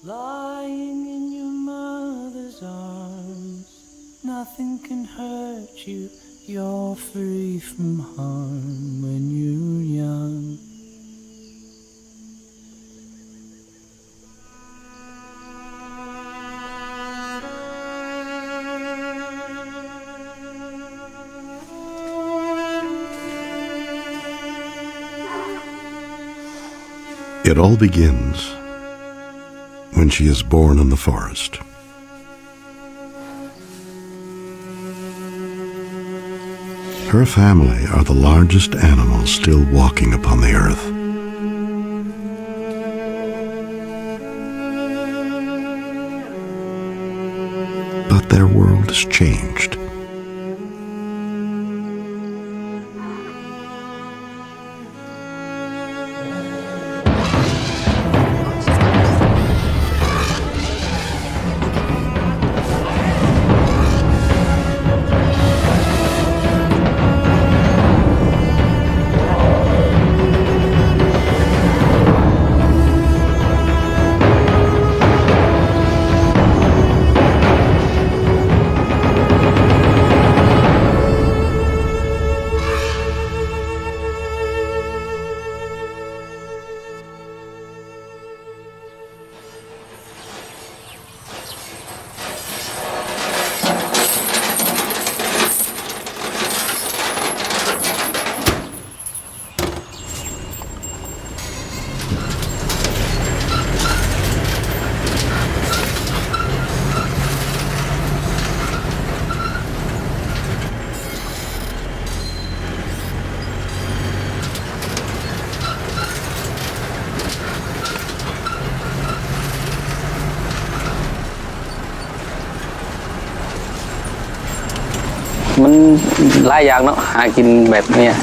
Lying in your mother's arms, nothing can hurt you. You're free from harm when you're young. It all begins when she is born in the forest. Her family are the largest animals still walking upon the earth. But their world has changed.มันหลายอย่างเนาะหากินแบบเนี้ย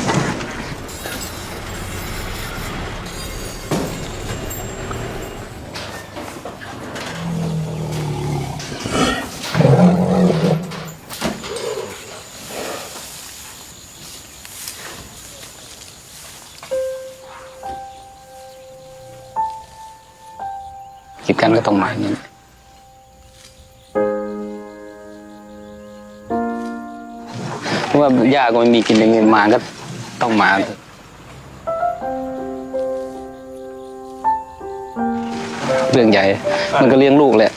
กินกันก็ต้องมาอย่างนี้ว่าหญ้าก็ไม่มีกินอย่างเงี้ยมาก็ต้องมาเรื่องใหญ่มันก็เลี้ยงลูกแหละ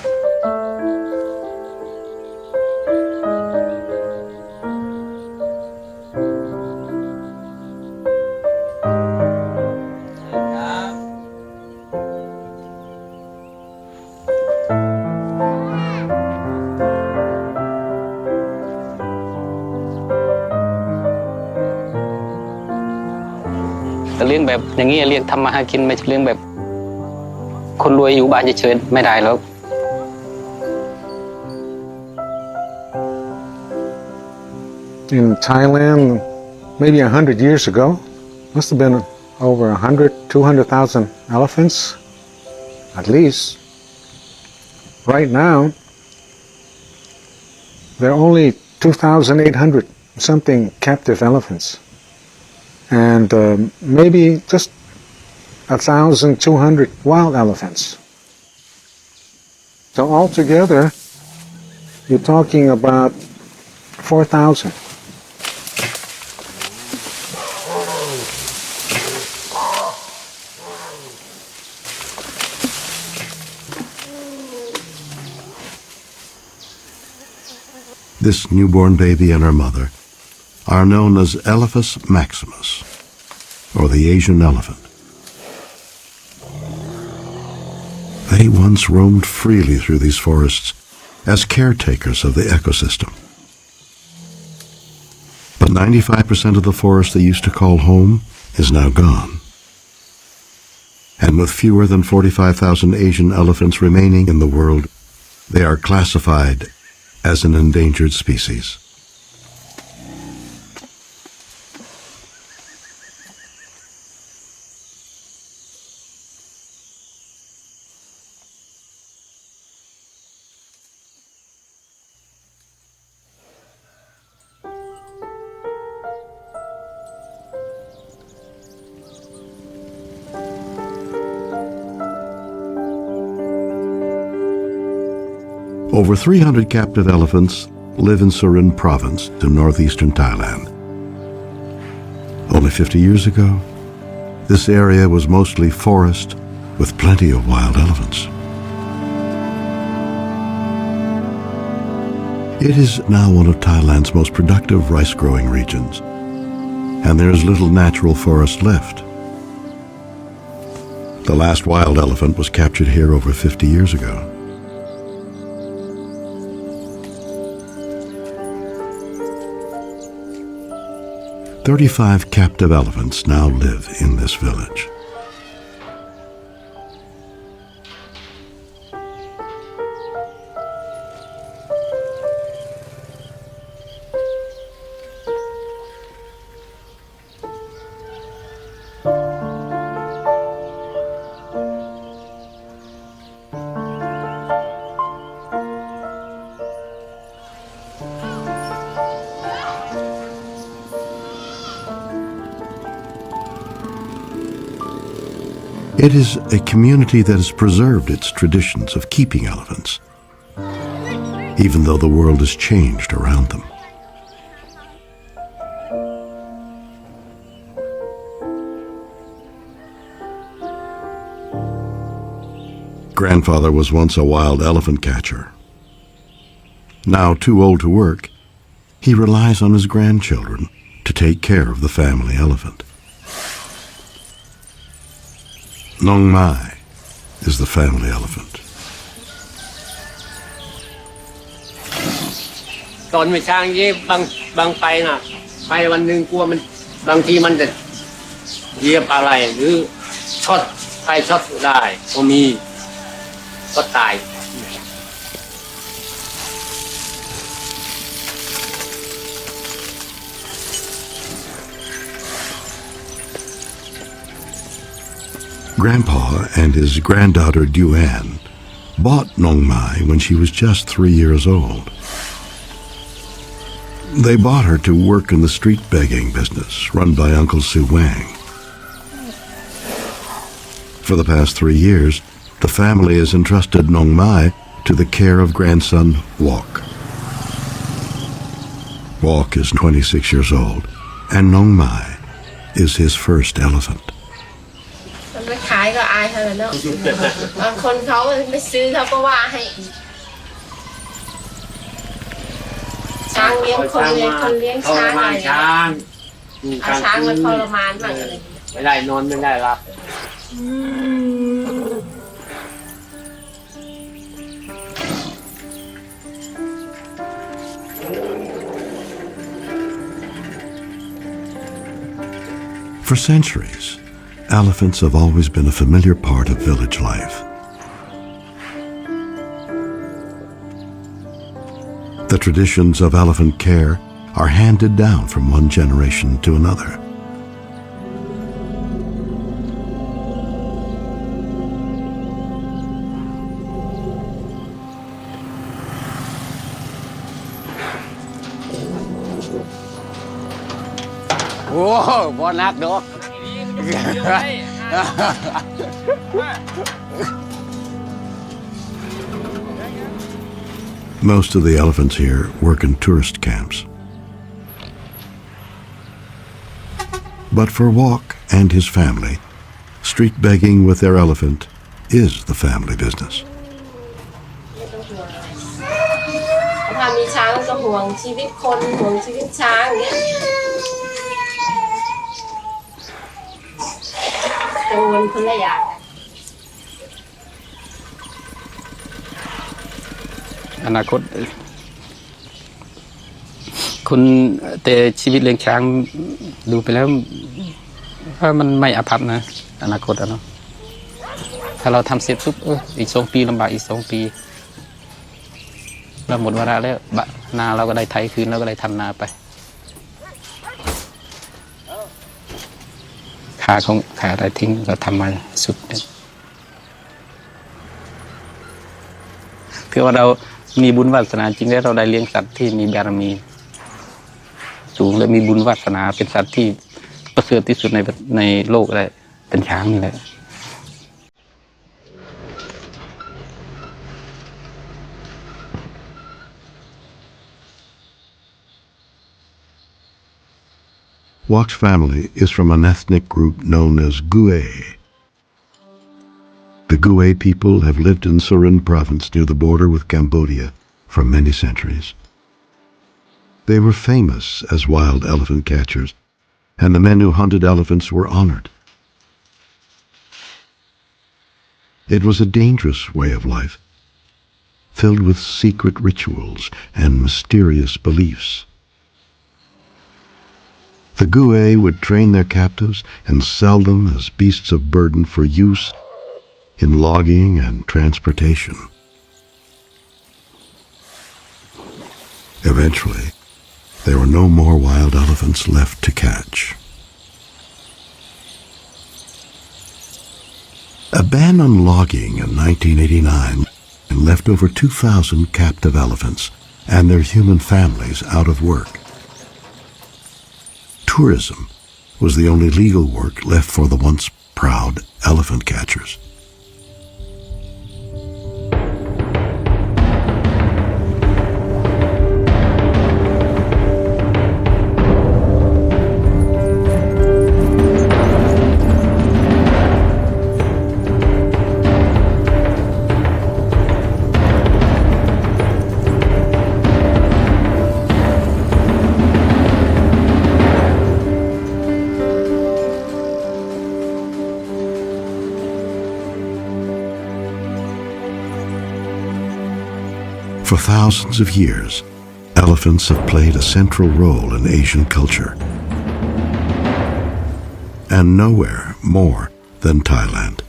แต่เลี้ยงแบบอย่างนี้เลี้ยงทำมาหากินไม่ใช่เลี้ยงแบบคนรวยอยู่บ้านเฉยๆไม่ได้แล้ว In Thailand, maybe 100 years ago, must have been over 100, 200,000 elephants, at least. Right now, there are only 2,800 something captive elephants. And maybe just 1,200 wild elephants. So altogether, you're talking about 4,000. This newborn baby and her mother are known as Elephas maximus, or the Asian elephant. They once roamed freely through these forests as caretakers of the ecosystem. But 95% of the forest they used to call home is now gone. And with fewer than 45,000 Asian elephants remaining in the world, they are classified as an endangered species. Over 300 captive elephants live in Surin province in northeastern Thailand. Only 50 years ago, this area was mostly forest with plenty of wild elephants. It is now one of Thailand's most productive rice-growing regions, and there is little natural forest left. The last wild elephant was captured here over 50 years ago. "35 captive elephants now live in this village." It is a community that has preserved its traditions of keeping elephants, even though the world has changed around them. Grandfather was once a wild elephant catcher. Now too old to work, he relies on his grandchildren to take care of the family elephant. Nong Mai is the family elephant. ตอนไม่ช้างยี่บางไปน่ะไปวันหนึ่งกลัวมันบางทีมันจะเหยียบอะไรหรือช็อตใครช็อตได้ก็มีก็ตาย Grandpa and his granddaughter Duan bought Nong Mai when she was just 3 years old. They bought her to work in the street begging business run by Uncle Su Wang. For the past 3 years, the family has entrusted Nong Mai to the care of grandson Wok. Wok is 26 years old, and Nong Mai is his first elephant. ไม่ขายก็อายเขาเลยเนาะบางคนเขาไม่ซื้อเขาก็ว่าให้ช้างเลี้ยงคนเลี้ยงช้างอะไรช้างมันทรมานมากเลยไม่ได้นอนไม่ได้หลับ For centuries, elephants have always been a familiar part of village life. The traditions of elephant care are handed down from one generation to another. Wow, บ่นักดอก Most of the elephants here work in tourist camps. But for Wok and his family, street begging with their elephant is the family business. ถ้ามีช้างก็ห่วงชีวิตคนห่วงชีวิตช้างอย่างเงี้ยกังวลคนละอย่าง อนาคตคุณแต่ชีวิตเลี้ยงช้างดูไปแล้วว่ามันไม่อภัพนะอนาคตเนาะถ้าเราทำเสร็จปุ๊บอีก2 ปีลำบากอีก2 ปีเราหมดวาระแล้วนาเราก็ได้ไถคืนเราก็ได้ทำนาไปขาอะไรทิ้งเราทำมาสุดคือว่าเรามีบุญวาสนาจริงแล้วเราได้เลี้ยงสัตว์ที่มีบารมีสูงและมีบุญวาสนาเป็นสัตว์ที่ประเสริฐที่สุดในโลกเลยเป็นช้างนี่แหละ Wok's family is from an ethnic group known as Gue. The Gue people have lived in Surin province near the border with Cambodia for many centuries. They were famous as wild elephant catchers, and the men who hunted elephants were honored. It was a dangerous way of life, filled with secret rituals and mysterious beliefs. The Gue would train their captives and sell them as beasts of burden for use in logging and transportation. Eventually, there were no more wild elephants left to catch. A ban on logging in 1989 left over 2,000 captive elephants and their human families out of work. Tourism was the only legal work left for the once proud elephant catchers. For thousands of years, elephants have played a central role in Asian culture. And nowhere more than Thailand.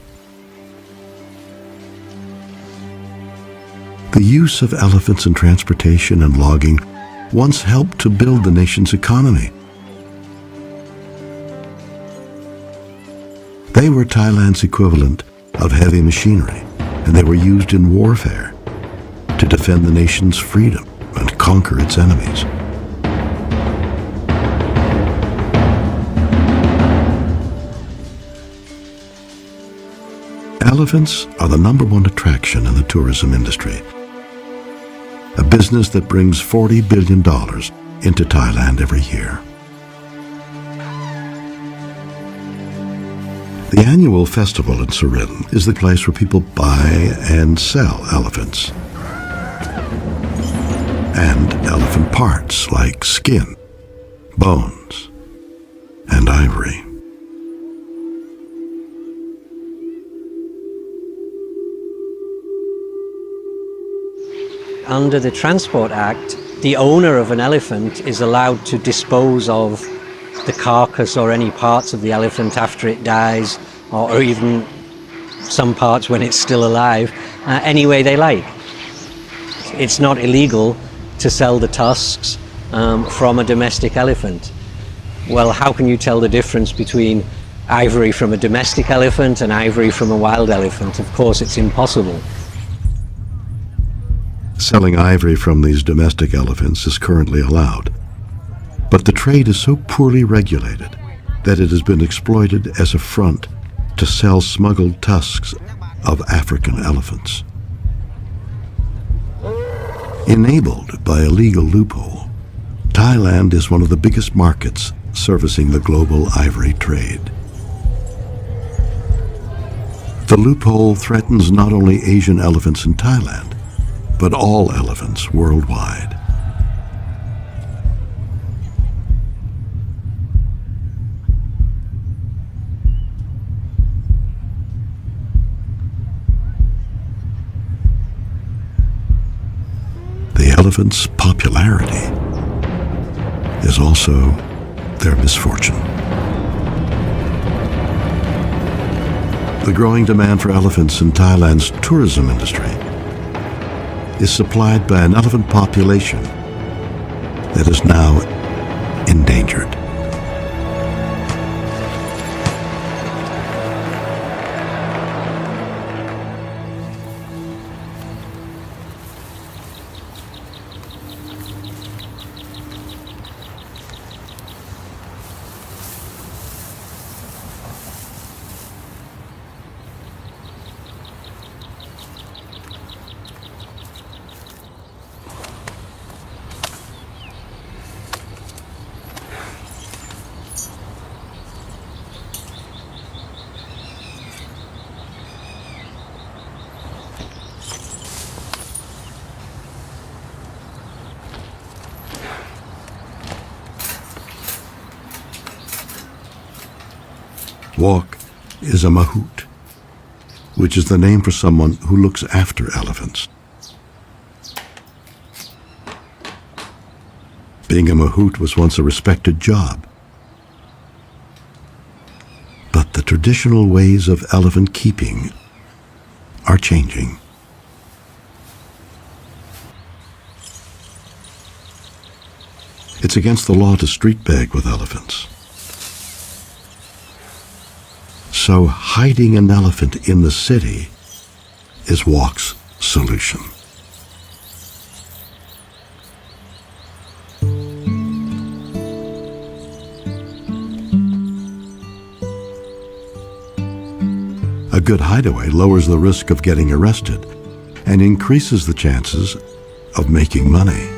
The use of elephants in transportation and logging once helped to build the nation's economy. They were Thailand's equivalent of heavy machinery, and they were used in warfare to defend the nation's freedom and conquer its enemies. Elephants are the #1 attraction in the tourism industry, a business that brings $40 billion into Thailand every year. The annual festival in Surin is the place where people buy and sell elephants. And elephant parts like skin, bones, and ivory. Under the Transport Act, the owner of an elephant is allowed to dispose of the carcass or any parts of the elephant after it dies, or even some parts when it's still alive, any way they like. It's not illegal to sell the tusks from a domestic elephant. Well, how can you tell the difference between ivory from a domestic elephant and ivory from a wild elephant? Of course, it's impossible. Selling ivory from these domestic elephants is currently allowed, but the trade is so poorly regulated that it has been exploited as a front to sell smuggled tusks of African elephants. Enabled by a legal loophole, Thailand is one of the biggest markets servicing the global ivory trade. The loophole threatens not only Asian elephants in Thailand, but all elephants worldwide. The elephants' popularity is also their misfortune. The growing demand for elephants in Thailand's tourism industry is supplied by an elephant population that is now endangered. walk is a mahout, which is the name for someone who looks after elephants. Being a mahout was once a respected job. But the traditional ways of elephant keeping are changing. It's against the law to street beg with elephants. So hiding an elephant in the city is Walk's solution. A good hideaway lowers the risk of getting arrested and increases the chances of making money.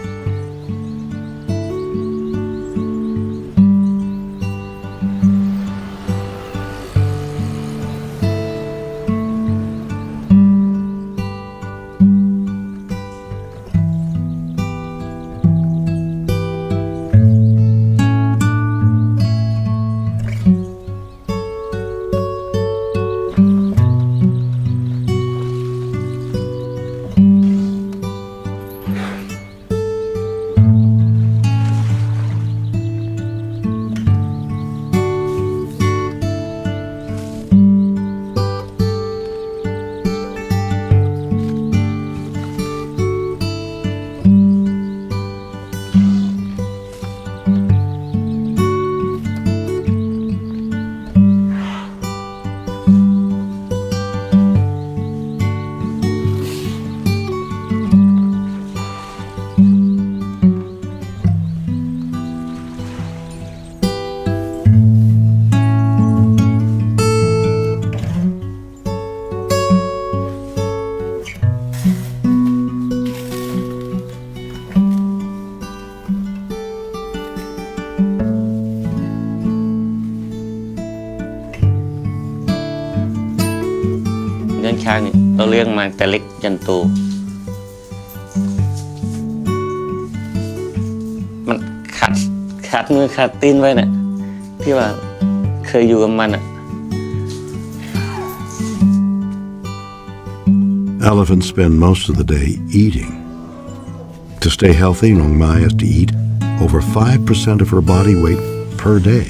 เลี้ยงช้างนี่เราเลี้ยงมาแต่เล็กจนโตมันขาดมือขาดตีนไว้เนี่ยที่ว่าเคยอยู่กับมันอ่ะ Elephants spend most of the day eating. To stay healthy, Nong Mai has to eat over 5% of her body weight per day.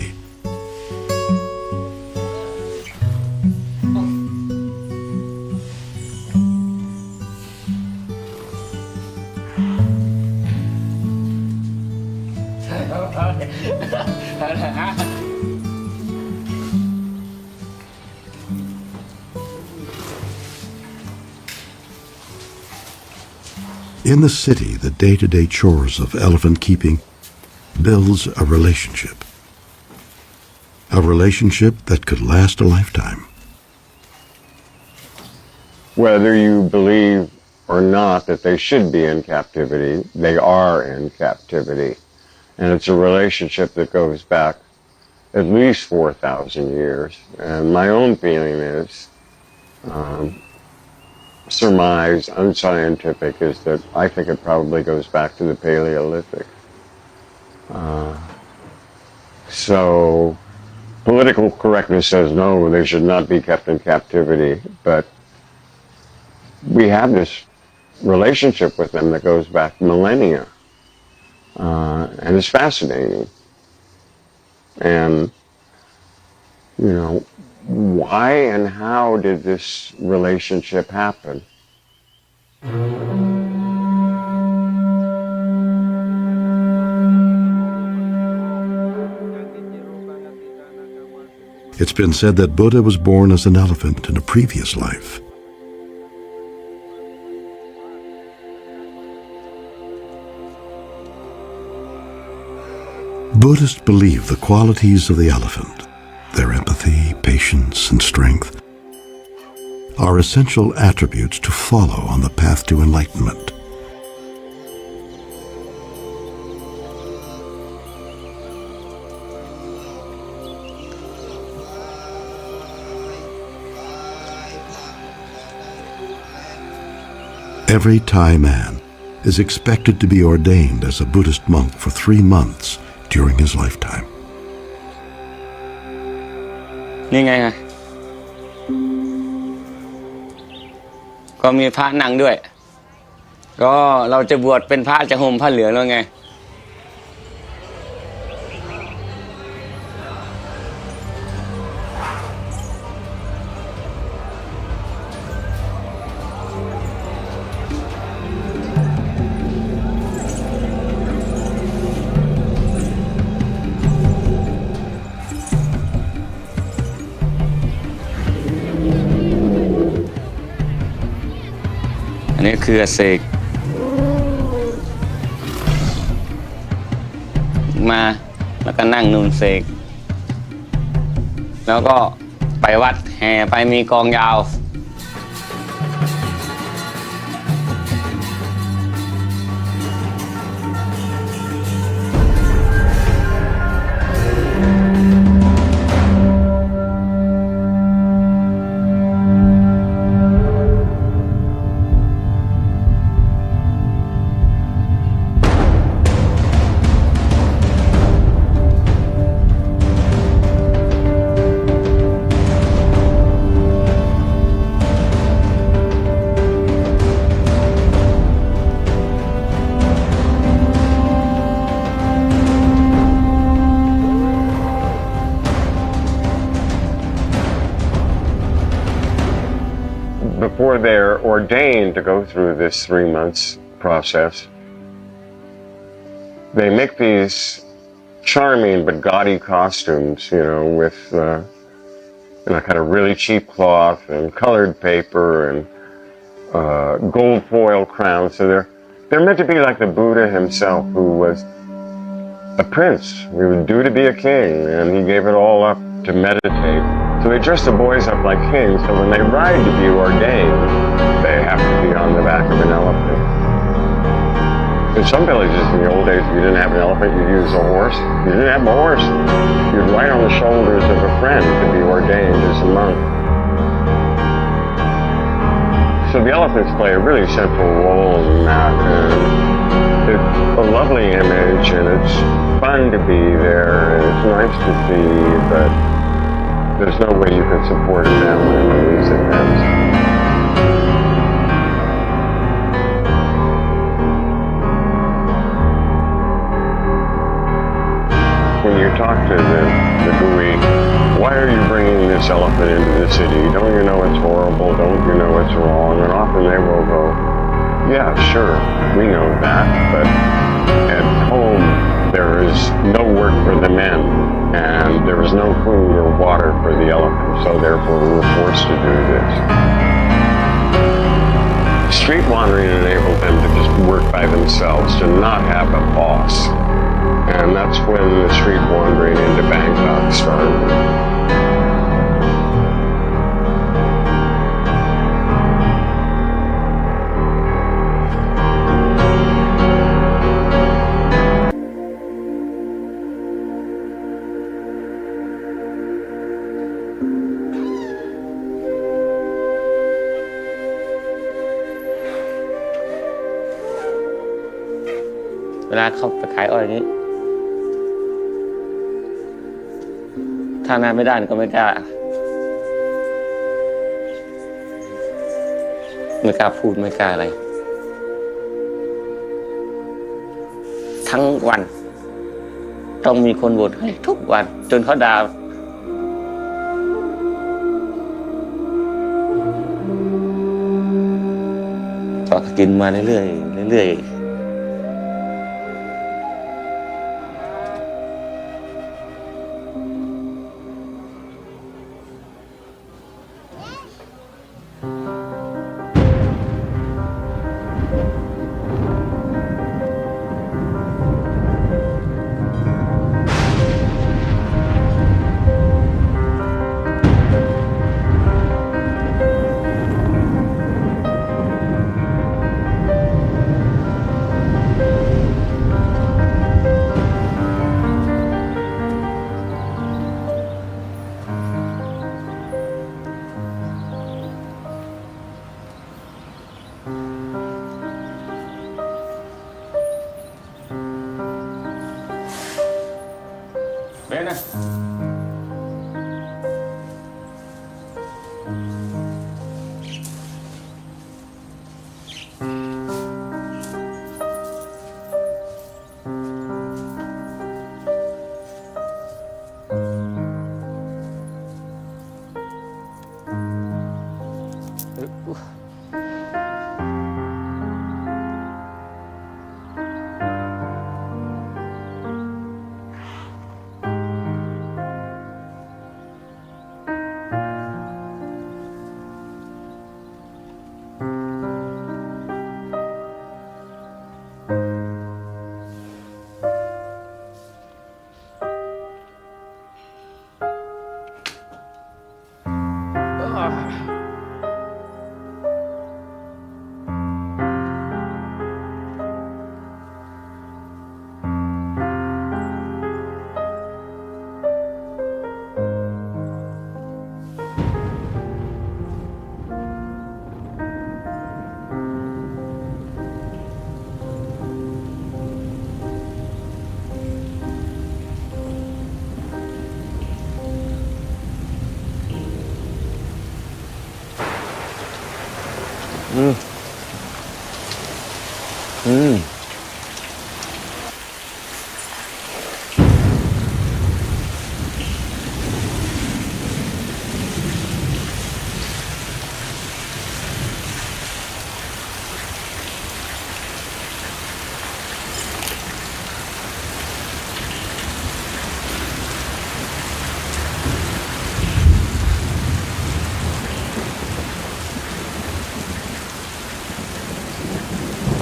In the city, the day-to-day chores of elephant keeping builds a relationship that could last a lifetime. Whether you believe or not that they should be in captivity, they are in captivity. And it's a relationship that goes back at least 4,000 years. And my own feeling is, surmise, unscientific, is that I think it probably goes back to the Paleolithic. So political correctness says no, they should not be kept in captivity, but we have this relationship with them that goes back millennia, and it's fascinating. And, you know, why and how did this relationship happen? It's been said that Buddha was born as an elephant in a previous life. Buddhists believe the qualities of the elephant, their empathy, patience, and strength, are essential attributes to follow on the path to enlightenment. Every Thai man is expected to be ordained as a Buddhist monk for 3 months during his lifetime. นี่ไงไงก็มีพระนั่งด้วย ก็เราจะบวชเป็นพระจะห่มผ้าเหลืองแล้วไงอันนี้คือเสกมาแล้วก็นั่งนุ่นเสกแล้วก็ไปวัดแห่ไปมีกองยาว Before they're ordained to go through this 3 months process, they make these charming but gaudy costumes, with kind of really cheap cloth and colored paper and gold foil crowns. So they're meant to be like the Buddha himself, who was a prince. He was due to be a king, and he gave it all up to meditate. So they dress the boys up like kings, so when they ride to be ordained, they have to be on the back of an elephant. In some villages in the old days, if you didn't have an elephant, you'd use a horse. If you didn't have a horse, you'd ride on the shoulders of a friend to be ordained as a monk. So the elephants play a really central role in that, and it's a lovely image, and it's fun to be there, and it's nice to see, but there's no way you can support a family on these events. When you talk to the Gui, why are you bringing this elephant into the city? Don't you know it's horrible? Don't you know it's wrong? And often they will go, yeah, sure, we know that, but at home there is no work for the men, and there is no food or water for the elephant, so therefore we're forced to do this. Street wandering enabled them to just work by themselves, to not have a boss. And that's when the street wandering into Bangkok started. When I come to ขายอ้อยนี้ถ้างานไม่ได้ก็ไม่กล้าพูดไม่กล้าอะไรทั้งวันต้องมีคนบ่นให้ทุกวันจนเขาด่าก็กินมาเรื่อยๆเบนนะ ป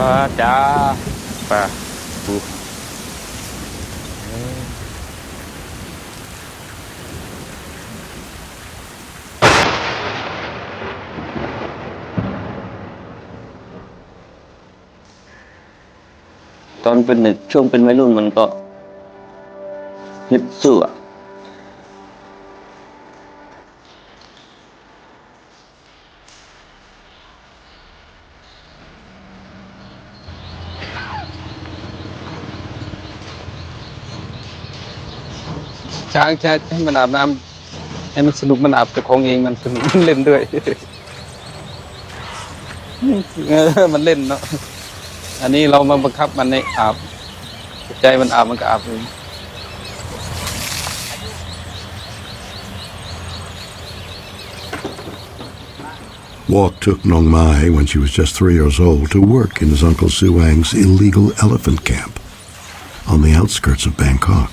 ลาจ้าปลาปู ตอนเป็นเด็กช่วงเป็นวัยรุ่นมันก็ฮึดสู้อะช้างใช้ให้มันอาบน้ำให้มันสนุกมันอาบแต่ของเองมันสนุกมันเล่นด้วยมันเล่นเนาะอันนี้เรามาบังคับมันให้อาบใจมันอาบมันก็อาบเอง Walk took Nong Mai when she was just 3 years old to work in his Uncle Suang's illegal elephant camp on the outskirts of Bangkok.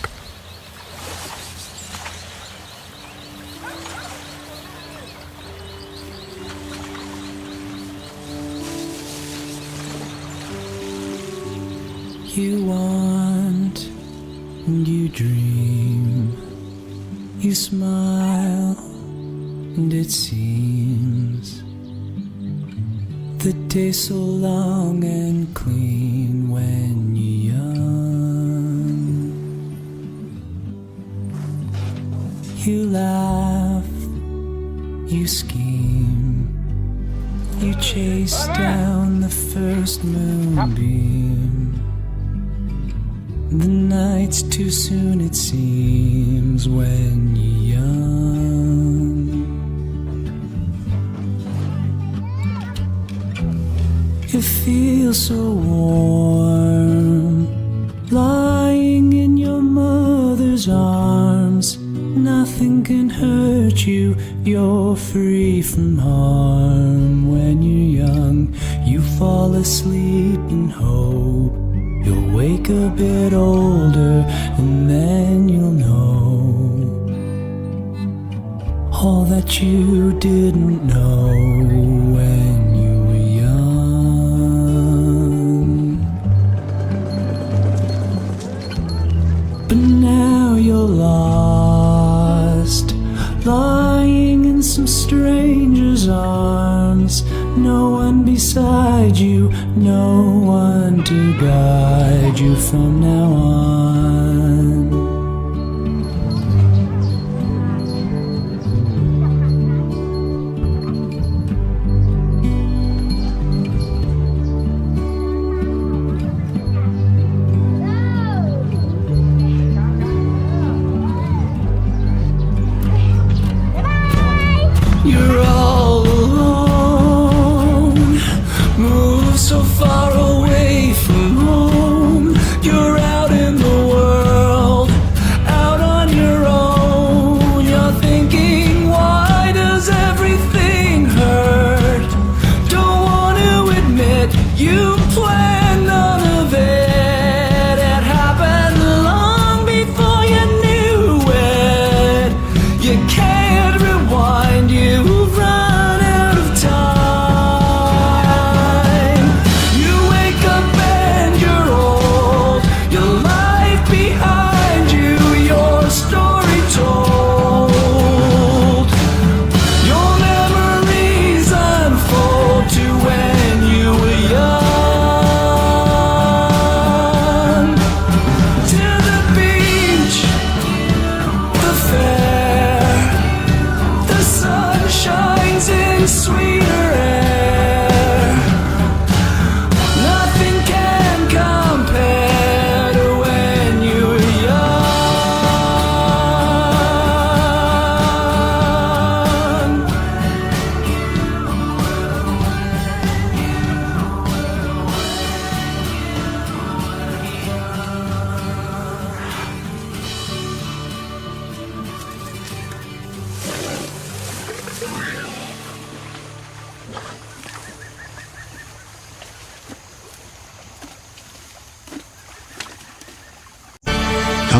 You want and you dream, you smile and it seems the day so long and clean when you're young. You laugh, you scheme, you chase down the first moonbeam. The night's too soon it seems when you're young. It feels so warm, lying in your mother's arms. Nothing can hurt you, you're free from harm. When you're young, you fall asleep in hope. You'll wake a bit older and then you'll know all that you didn't know when you were young. But now you're lost, lying in some stranger's arms. No one beside you, no one to guide you from now on. You're all alone, move so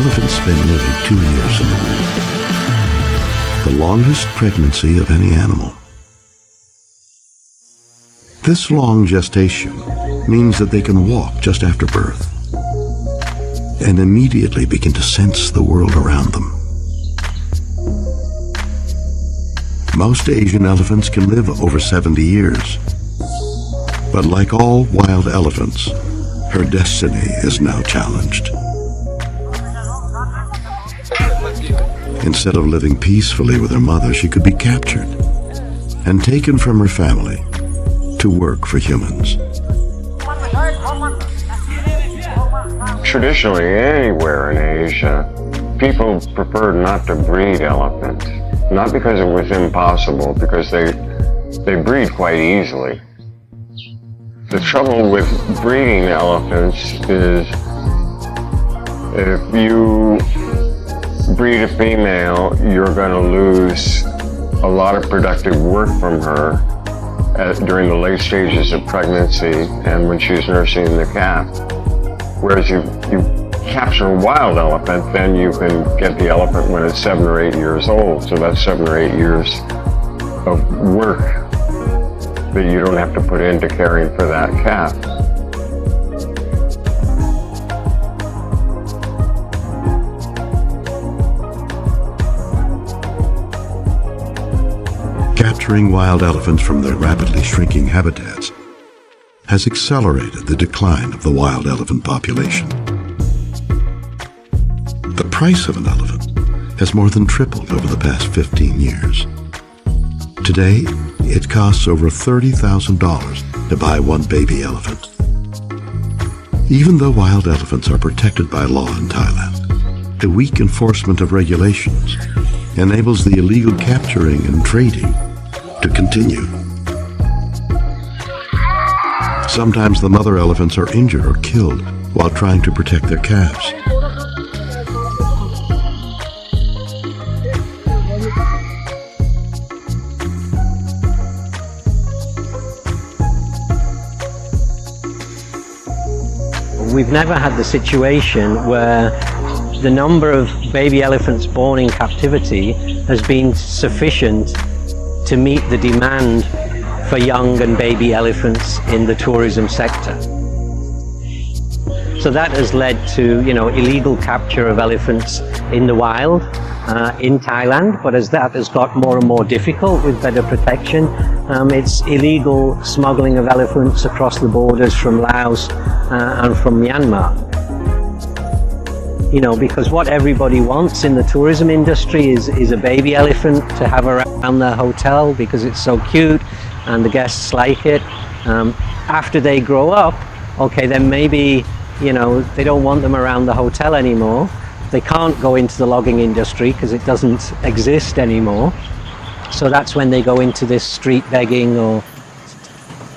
elephants spend nearly 2 years in the womb, the longest pregnancy of any animal. This long gestation means that they can walk just after birth and immediately begin to sense the world around them. Most Asian elephants can live over 70 years, but like all wild elephants, her destiny is now challenged. Instead of living peacefully with her mother, she could be captured and taken from her family to work for humans. Traditionally, anywhere in Asia, people preferred not to breed elephants. Not because it was impossible, because they breed quite easily. The trouble with breeding elephants is if you breed a female, you're going to lose a lot of productive work from her during the late stages of pregnancy and when she's nursing the calf. Whereas you capture a wild elephant, then you can get the elephant when it's 7 or 8 years old. So that's 7 or 8 years of work that you don't have to put into caring for that calf. Capturing wild elephants from their rapidly shrinking habitats has accelerated the decline of the wild elephant population. The price of an elephant has more than tripled over the past 15 years. Today, it costs over $30,000 to buy one baby elephant. Even though wild elephants are protected by law in Thailand, the weak enforcement of regulations enables the illegal capturing and trading to continue. Sometimes the mother elephants are injured or killed while trying to protect their calves. We've never had the situation where the number of baby elephants born in captivity has been sufficient to meet the demand for young and baby elephants in the tourism sector. So that has led to, illegal capture of elephants in the wild in Thailand, but as that has got more and more difficult with better protection, it's illegal smuggling of elephants across the borders from Laos and from Myanmar. Because what everybody wants in the tourism industry is a baby elephant to have around their hotel because it's so cute and the guests like it. After they grow up, okay, then maybe, they don't want them around the hotel anymore. They can't go into the logging industry because it doesn't exist anymore. So that's when they go into this street begging or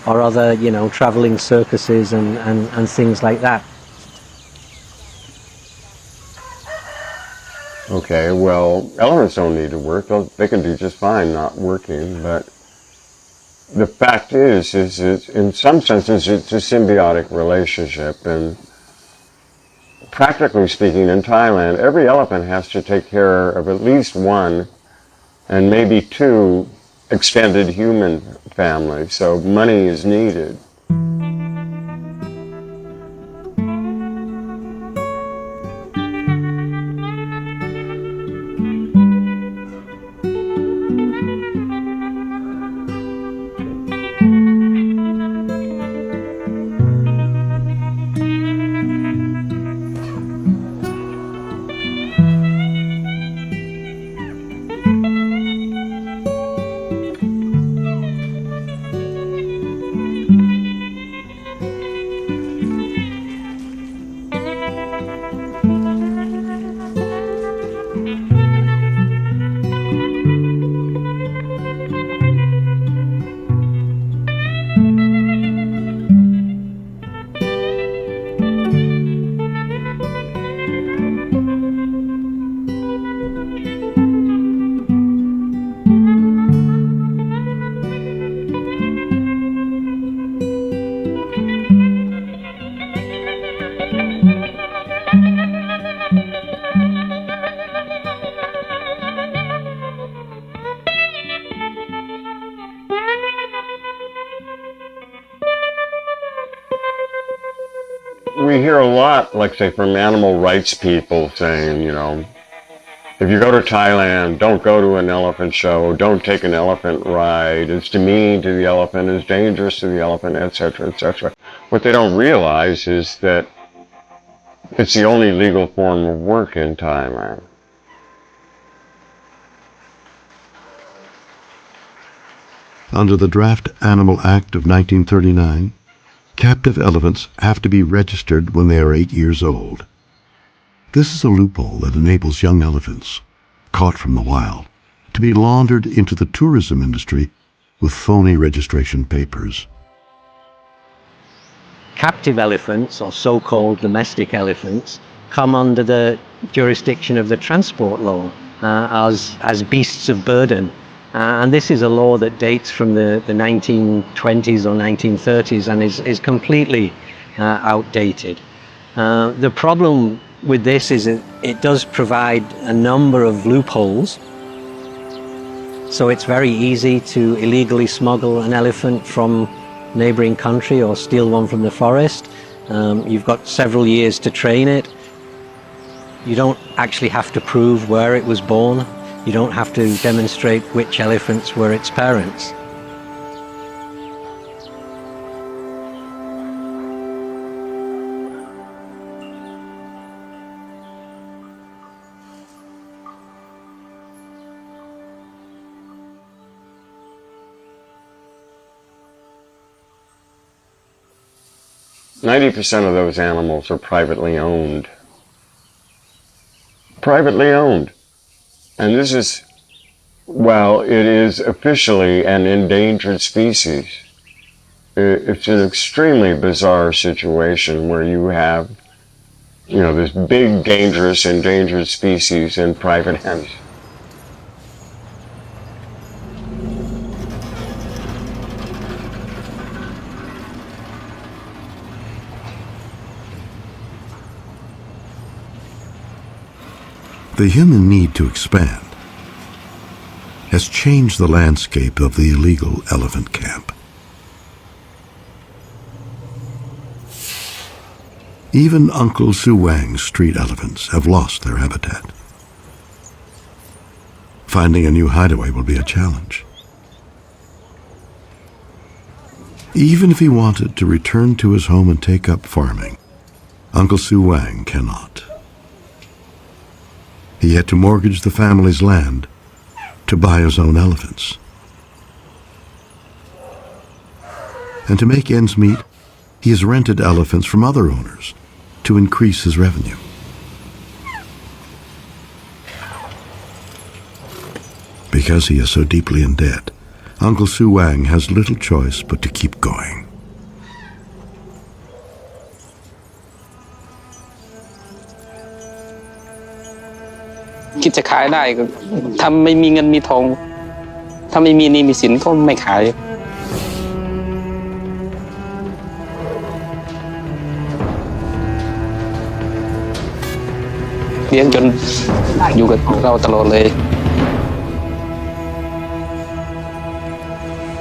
other, traveling circuses and things like that. Okay, well, elephants don't need to work. They can do just fine not working, but the fact is in some senses it's a symbiotic relationship, and practically speaking in Thailand, every elephant has to take care of at least one and maybe two extended human families, so money is needed. we hear a lot, like say from animal rights people saying, if you go to Thailand, don't go to an elephant show, don't take an elephant ride, it's demeaning to the elephant, it's dangerous to the elephant, etc., etc. What they don't realize is that it's the only legal form of work in Thailand. Under the Draft Animal Act of 1939, captive elephants have to be registered when they are 8 years old. This is a loophole that enables young elephants, caught from the wild, to be laundered into the tourism industry with phony registration papers. Captive elephants, or so-called domestic elephants, come under the jurisdiction of the transport law as beasts of burden. And this is a law that dates from the 1920s or 1930s and is completely outdated. The problem with this is it does provide a number of loopholes. So it's very easy to illegally smuggle an elephant from neighboring country or steal one from the forest. You've got several years to train it. You don't actually have to prove where it was born. You don't have to demonstrate which elephants were its parents. %90 of those animals are privately owned. Privately owned. And this is, while it is officially an endangered species, it's an extremely bizarre situation where you have, this big, dangerous, endangered species in private hands. The human need to expand has changed the landscape of the illegal elephant camp. Even Uncle Su Wang's street elephants have lost their habitat. Finding a new hideaway will be a challenge. Even if he wanted to return to his home and take up farming, Uncle Su Wang cannot. He had to mortgage the family's land to buy his own elephants. And to make ends meet, he has rented elephants from other owners to increase his revenue. Because he is so deeply in debt, Uncle Su Wang has little choice but to keep going. คิดจะขายได้ก็ถ้าไม่มีเงินมีทองถ้าไม่มีหนี้มีสินก็ไม่ขายเลี้ยงจนอยู่กับเราตลอดเลย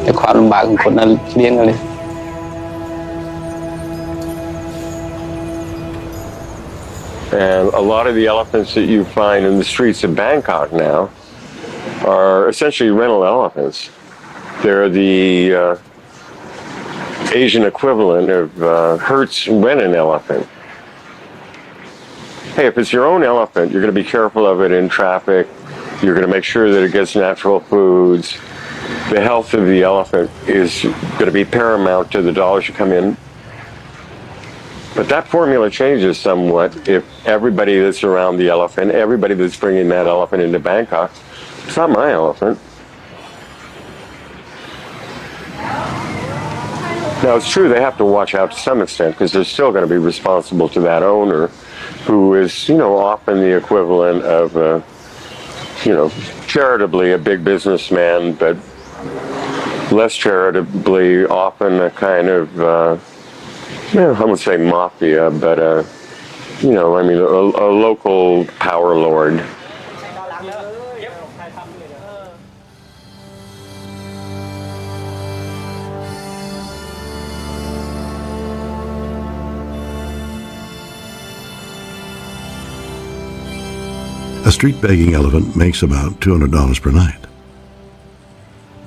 แต่ความลำบากของคนนั้นเลี้ยงกันเลย And a lot of the elephants that you find in the streets of Bangkok now are essentially rental elephants. They're the Asian equivalent of Hertz rent-an elephant. Hey, if it's your own elephant, you're going to be careful of it in traffic. You're going to make sure that it gets natural foods. The health of the elephant is going to be paramount to the dollars you come in. But that formula changes somewhat if everybody that's around the elephant, everybody that's bringing that elephant into Bangkok, it's not my elephant. Now, it's true they have to watch out to some extent because they're still going to be responsible to that owner who is, often the equivalent of, charitably a big businessman, but less charitably often a kind of, I would say mafia, but, a local power lord. A street begging elephant makes about $200 per night.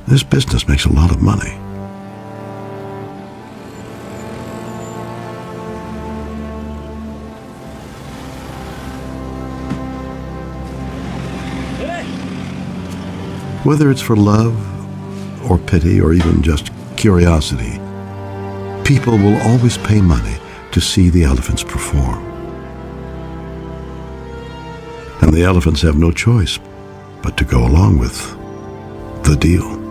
This business makes a lot of money. Whether it's for love or pity or even just curiosity, people will always pay money to see the elephants perform. And the elephants have no choice but to go along with the deal.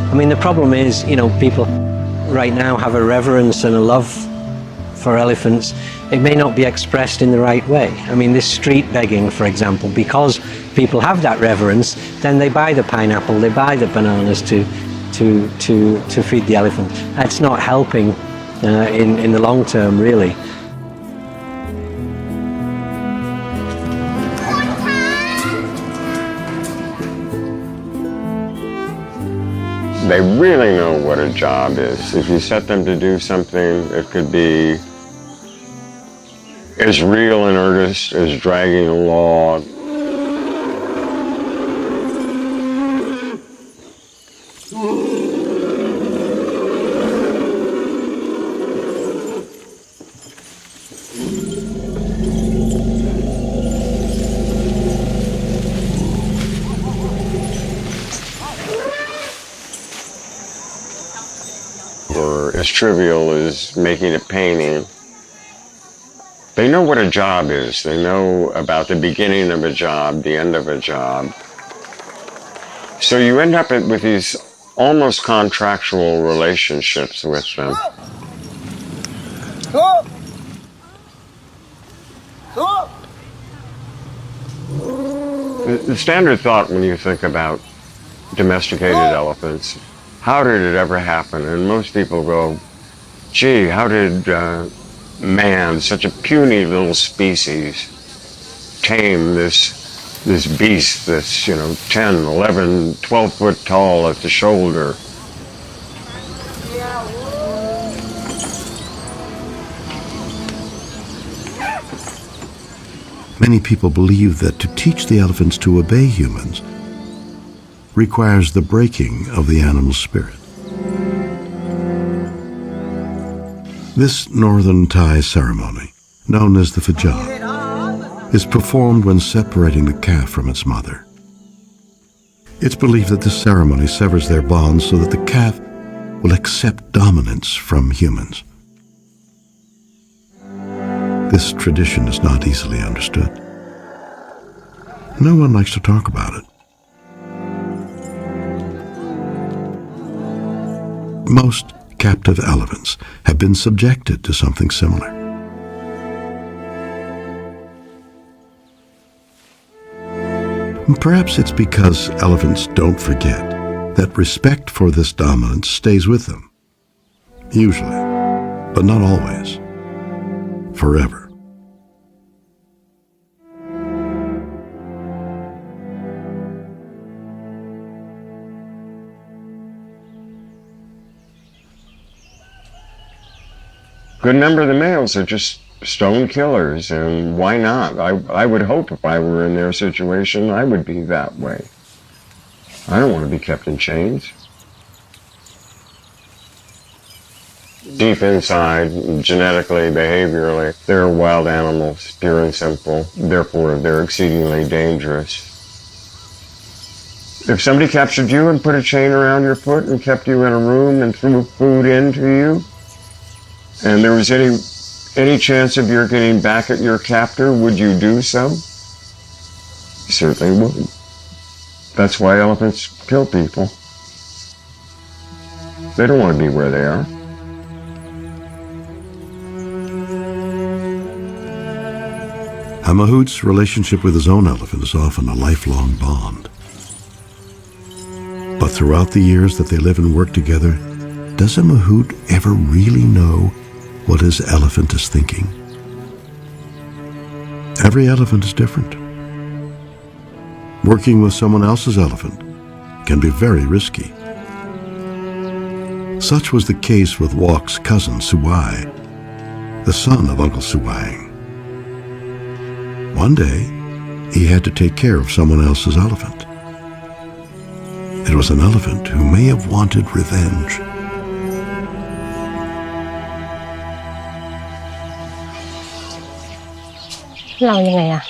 I mean, the problem is, people right now have a reverence and a love for elephants. It may not be expressed in the right way. I mean, this street begging, for example, because people have that reverence, then they buy the pineapple, they buy the bananas to feed the elephant. That's not helping in the long term, really. They really know what a job is. If you set them to do something, it could be as real and earnest as dragging a log. Or as trivial as making a painting. They know what a job is. They know about the beginning of a job, the end of a job. So you end up with these almost contractual relationships with them. The standard thought when you think about domesticated elephants, how did it ever happen? And most people go, gee, how did man, such a puny little species, tame this beast that's, 10, 11, 12 foot tall at the shoulder? Many people believe that to teach the elephants to obey humans requires the breaking of the animal's spirit. This northern Thai ceremony, known as the fajab, is performed when separating the calf from its mother. It's believed that this ceremony severs their bonds so that the calf will accept dominance from humans. This tradition is not easily understood. No one likes to talk about it. Most captive elephants have been subjected to something similar. Perhaps it's because elephants don't forget that respect for this dominance stays with them. Usually, but not always. Forever. Good number of the males are just stone killers, and why not? I would hope if I were in their situation, I would be that way. I don't want to be kept in chains. Deep inside, genetically, behaviorally, they're wild animals, pure and simple. Therefore, they're exceedingly dangerous. If somebody captured you and put a chain around your foot and kept you in a room and threw food into you, and there was any chance of your getting back at your captor, would you do so? You certainly would. That's why elephants kill people. They don't want to be where they are. A mahout's relationship with his own elephant is often a lifelong bond. But throughout the years that they live and work together, does a mahout ever really know what his elephant is thinking. Every elephant is different. Working with someone else's elephant can be very risky. Such was the case with Walk's cousin Suai, the son of Uncle Suai. One day, he had to take care of someone else's elephant. It was an elephant who may have wanted revenge. เรายังไงอะ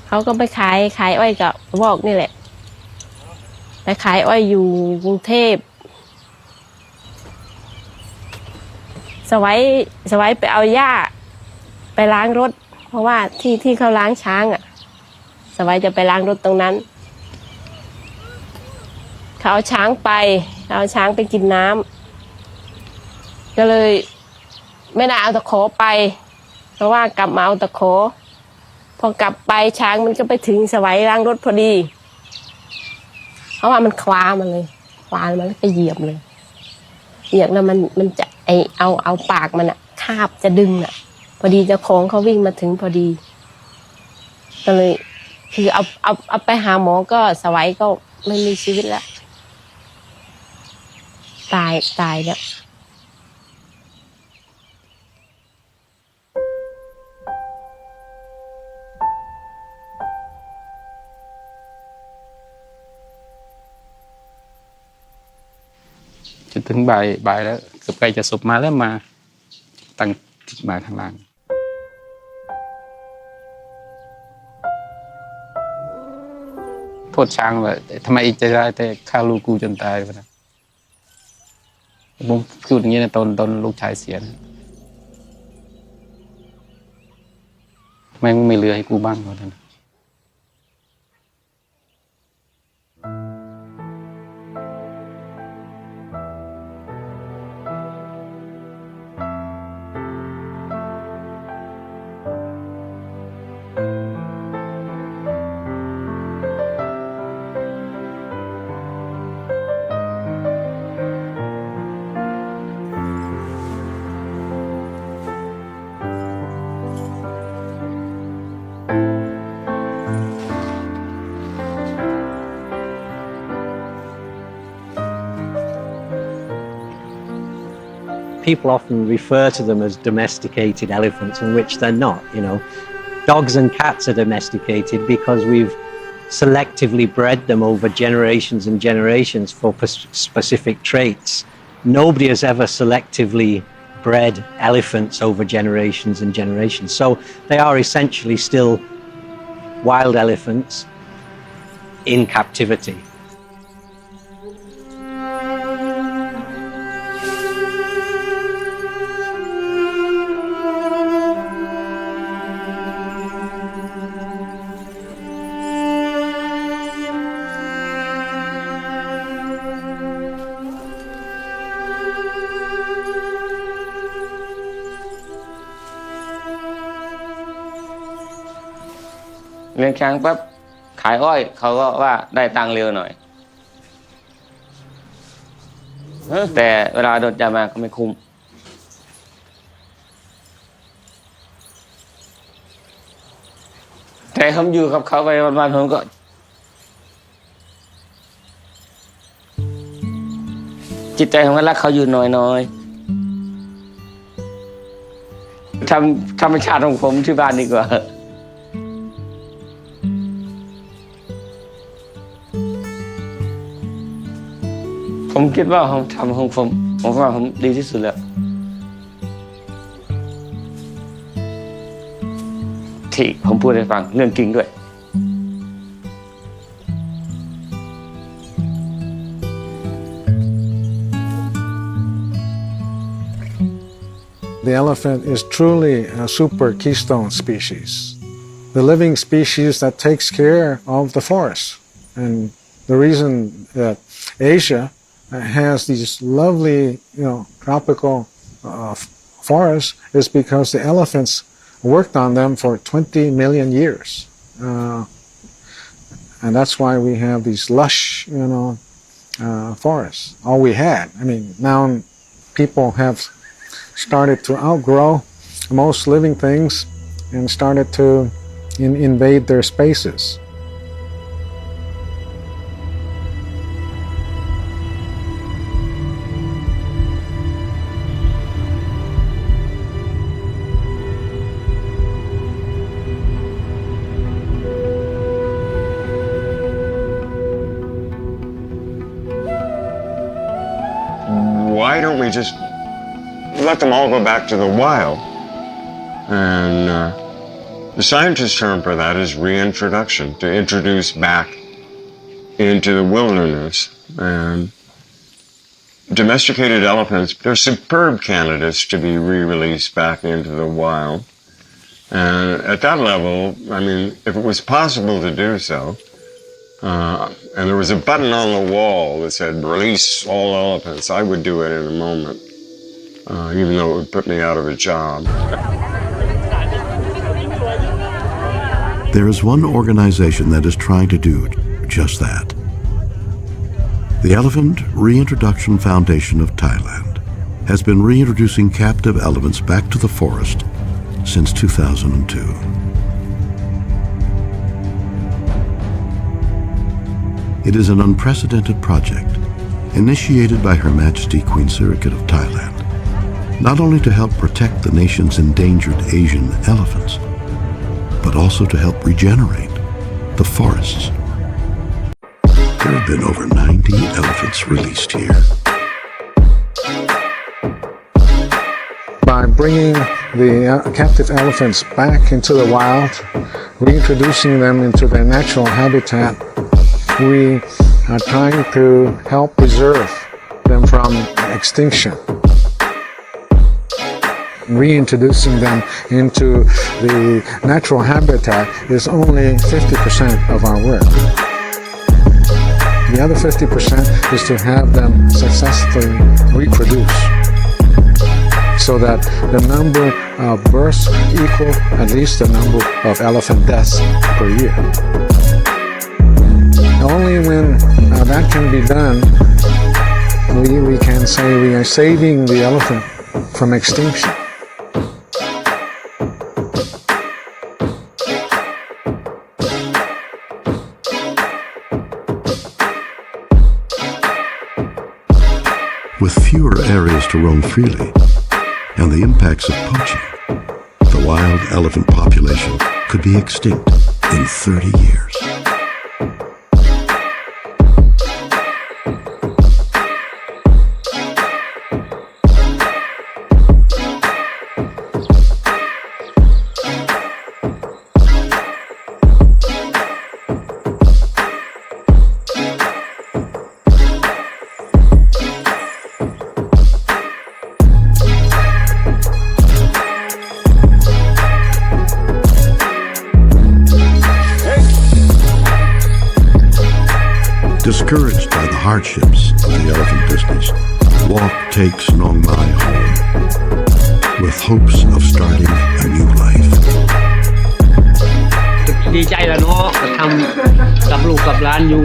เขาก็ไปขายอ้อยกับบอกนี่แหละไปขายอ้อยอยู่กรุงเทพสวัยไปเอาหญ้าไปล้างรถเพราะว่าที่เขาล้างช้างอะสวัยจะไปล้างรถตรงนั้นเขาเอาช้างไปกินน้ำก็เลยไม่ได้เอาตะขอไปเพราะว่ากลับมาเอาตะขอพอกลับไปช้างมันก็ไปถึงสวัยล้างรถพอดีเพราะว่ามันคว้ามันก็เหยียบเลยเหยียบแล้วมันจะเอาปากมันอะคาบจะดึงอะพอดีเจ้าของเขาวิ่งมาถึงพอดีก็เลยคือเอาไปหาหมอก็สวัยก็ไม่มีชีวิตแล้วตายแล้ว จนถึงบ่ายแล้วเกือบใกล้จะศพมาแล้วมาตั้งจิตมาข้างล่างโทษช้างว่าทำไมอีกใจร้ายแต่ฆ่าลูกกูจนตายวะนะผมพูดอย่างนี้นะตอนลูกชายเสียนะแม่งไม่เหลือให้กูบ้างวะนะ People often refer to them as domesticated elephants, in which they're not, you know. Dogs and cats are domesticated because we've selectively bred them over generations and generations for specific traits. Nobody has ever selectively bred elephants over generations and generations. So they are essentially still wild elephants in captivity.เลี้ยงช้างปั๊บขายอ้อยเขาก็ว่าได้ตังค์เร็วหน่อยแต่เวลาโดนจับมาก็ไม่คุ้มแต่ผมอยู่กับเขาไปวันๆผมก็จิตใจผมก็รักเขาอยู่น้อยๆทำธรรมชาติของผมที่บ้านดีกว่าผมคิดว่าผมทำของผมว่าผมดีที่สุดแล้วที่ผมพูดให้ฟังเรื่องจริงด้วย The elephant is truly a super keystone species, the living species that takes care of the forest. And the reason that Asia has these lovely, tropical forests is because the elephants worked on them for 20 million years. And that's why we have these lush, forests, all we had. I mean, now people have started to outgrow most living things and started to invade their spaces. Why don't we just let them all go back to the wild? And the scientist term for that is reintroduction, to introduce back into the wilderness. And domesticated elephants, they're superb candidates to be re-released back into the wild. And at that level, I mean, if it was possible to do so, and there was a button on the wall that said, release all elephants, I would do it in a moment, even though it would put me out of a job. There is one organization that is trying to do just that. The Elephant Reintroduction Foundation of Thailand has been reintroducing captive elephants back to the forest since 2002. It is an unprecedented project initiated by Her Majesty Queen Sirikit of Thailand, not only to help protect the nation's endangered Asian elephants, but also to help regenerate the forests. There have been over 90 elephants released here. By bringing the captive elephants back into the wild, reintroducing them into their natural habitat, we are trying to help preserve them from extinction. Reintroducing them into the natural habitat is only 50% of our work. The other 50% is to have them successfully reproduce so that the number of births equal at least the number of elephant deaths per year. Only when that can be done, we can say we are saving the elephant from extinction. With fewer areas to roam freely and the impacts of poaching, the wild elephant population could be extinct in 30 years. Discouraged by the hardships of the elephant business, Walk takes Nong Mai home with hopes of starting a new life. ดีใจแล้วเนาะทำกับลูกกับหลานอยู่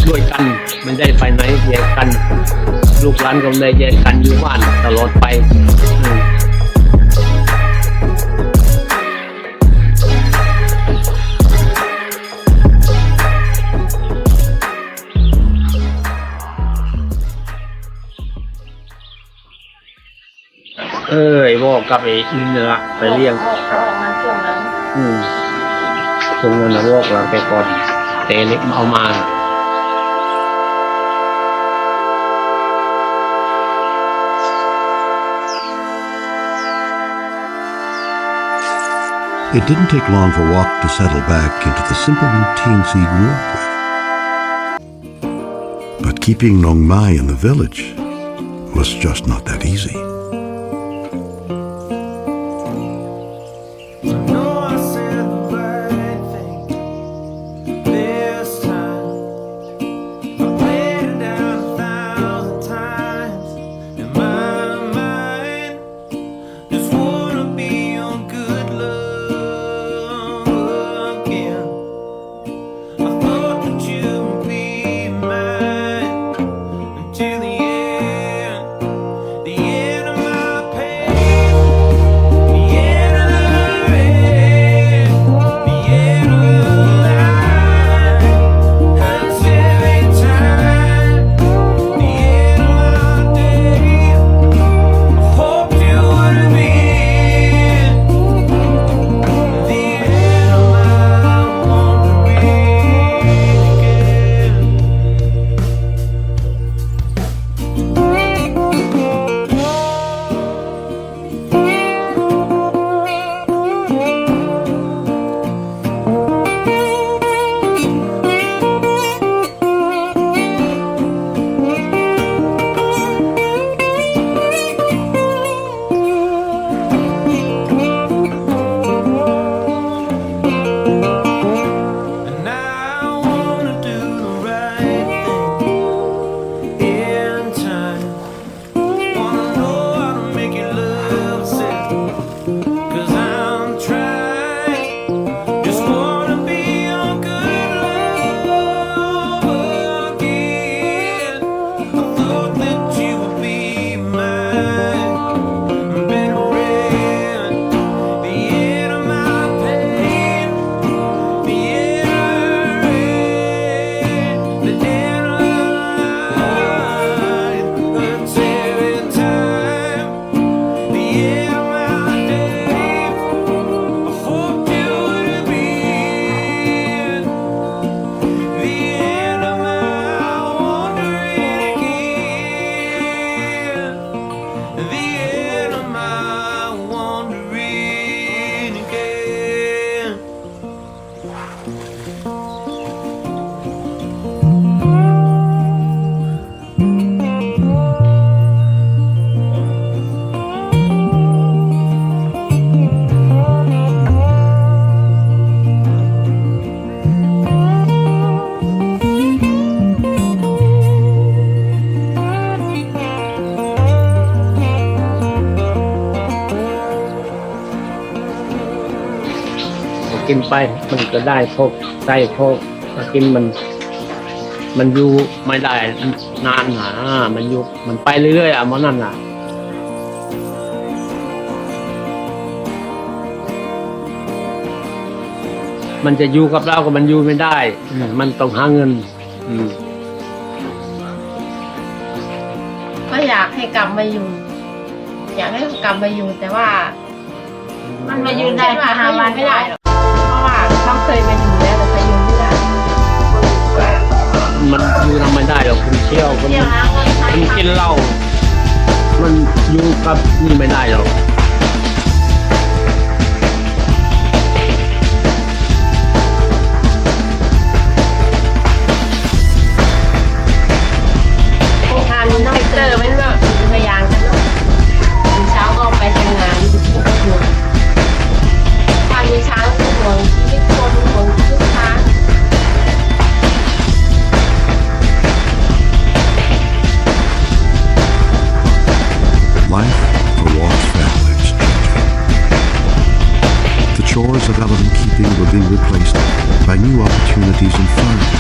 ด้วยกันไม่ได้ไปไหนแยกกันลูกหลานก็ไม่ได้แยกกันอยู่บ้านตลอดไปไอ้บอกกับไอ้อินเนื้อไปเลี้ยงช่วงนั้นนะบอกเราไปก่อนเตะเล็กเอามา It didn't take long for Walk to settle back into the simple routines he grew up with. But keeping Nong Mai in the village was just not that easy. กินไปมันก็ได้พกได้พกมากินมันอยู่ไม่ได้นานหนามันอยู่มันไปเรื่อยๆมันนั่นน่ะมันจะอยู่กับเราก็มันอยู่ไม่ได้มันต้องหาเงินก็อยากให้กลับมาอยู่ อยากให้กลับมาอยู่แต่ว่า มันมาอยู่ได้มา5 วันไม่ได้หรอกเพราะว่าเขาเคยมาอยู่แล้วแต่เขาอยู่ไม่ได้มันอยู่ทำไม่ได้หรอกคุณเที่ยวมันกินเหล้ามันอยู่กับนี่ไม่ได้หรอกงานน้อยเตอร์ไม่เลิกพยายามกันเนาะเช้าก็ไปทำงานห่วงถ้ามีช้างก็ห่วงชีวิตคนห่วงชีวิตช้าง Life for Walt's family was changing. The chores of elephant keeping were being replaced by new opportunities in farming.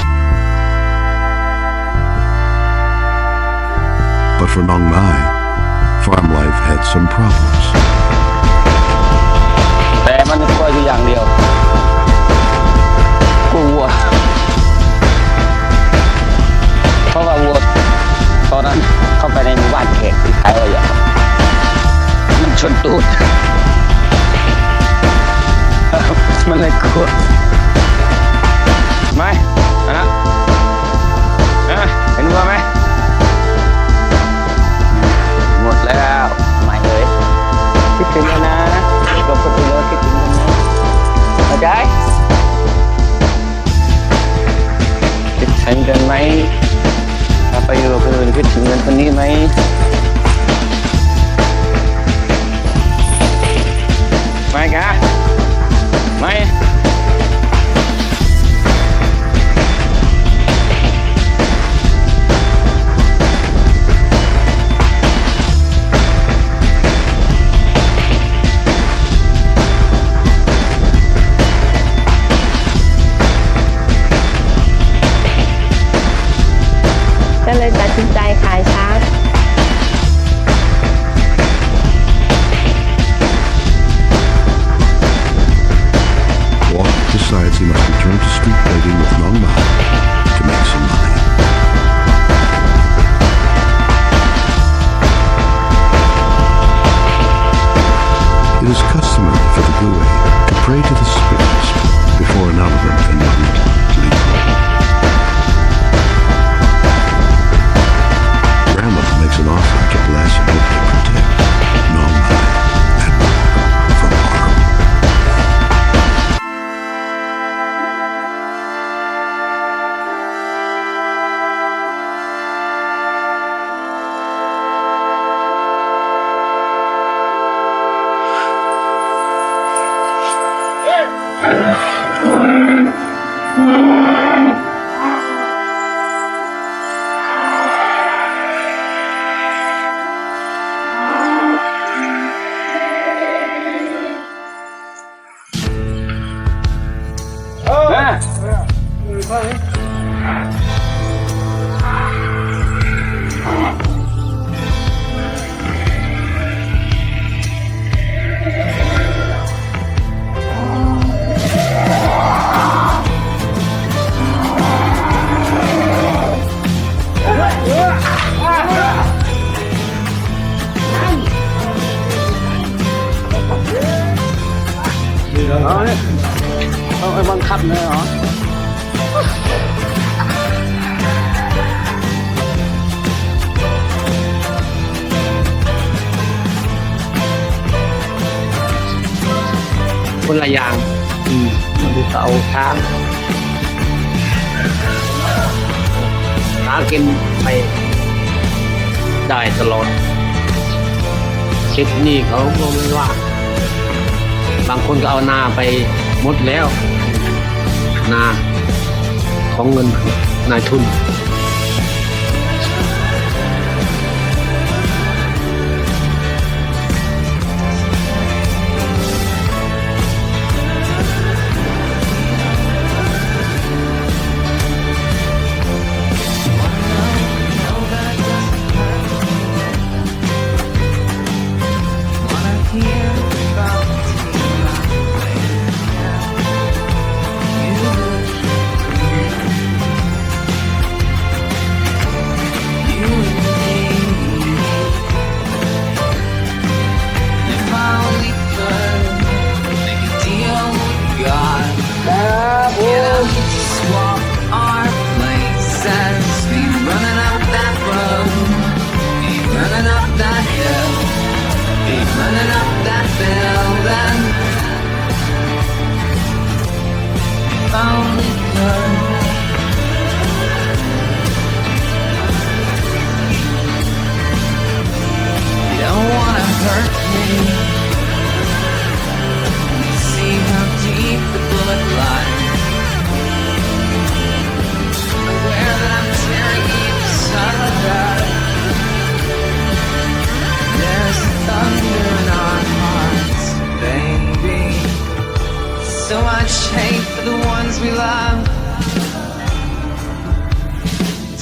But for Nong Mai, farm life had some problems. แต่มันกลัวอยู่อย่างเดียวกลัววัวเพราะว่าวัวตอนนั้นเข้าไปในหมู่บ้านแขกที่ขายอ้อยมันชนตูดมันเลยกลัวไม่นะเห็นวัวไหมหมดแล้วไม่เลยคิดถึงแล้วนะเราก็ถึงแล้วคิดถึงกันนะเข้าใจคิดถึงกันไหมถ้าไปอยู่กับคนอื่นคิดถึงเงินคนนี้ไหมไม่กะไม่ ก็เลยตัดสินใจขายช้าง Walt decides he must return to street begging with Nong Mai to make some money. It is customary for the Gui to pray to the spirits before an elephant and wouldn't leave home. Grandmother makes an offering to bless and hopefully protect Nong Mai and Walt from harm.เอาไปบังคับเลยเหรอคนละอย่างมันดูเอาช้างหากินไปได้ตลอดคิดนี่เขาก็ไม่ว่าบางคนก็เอานาไปหมดแล้วนาของเงินนายทุน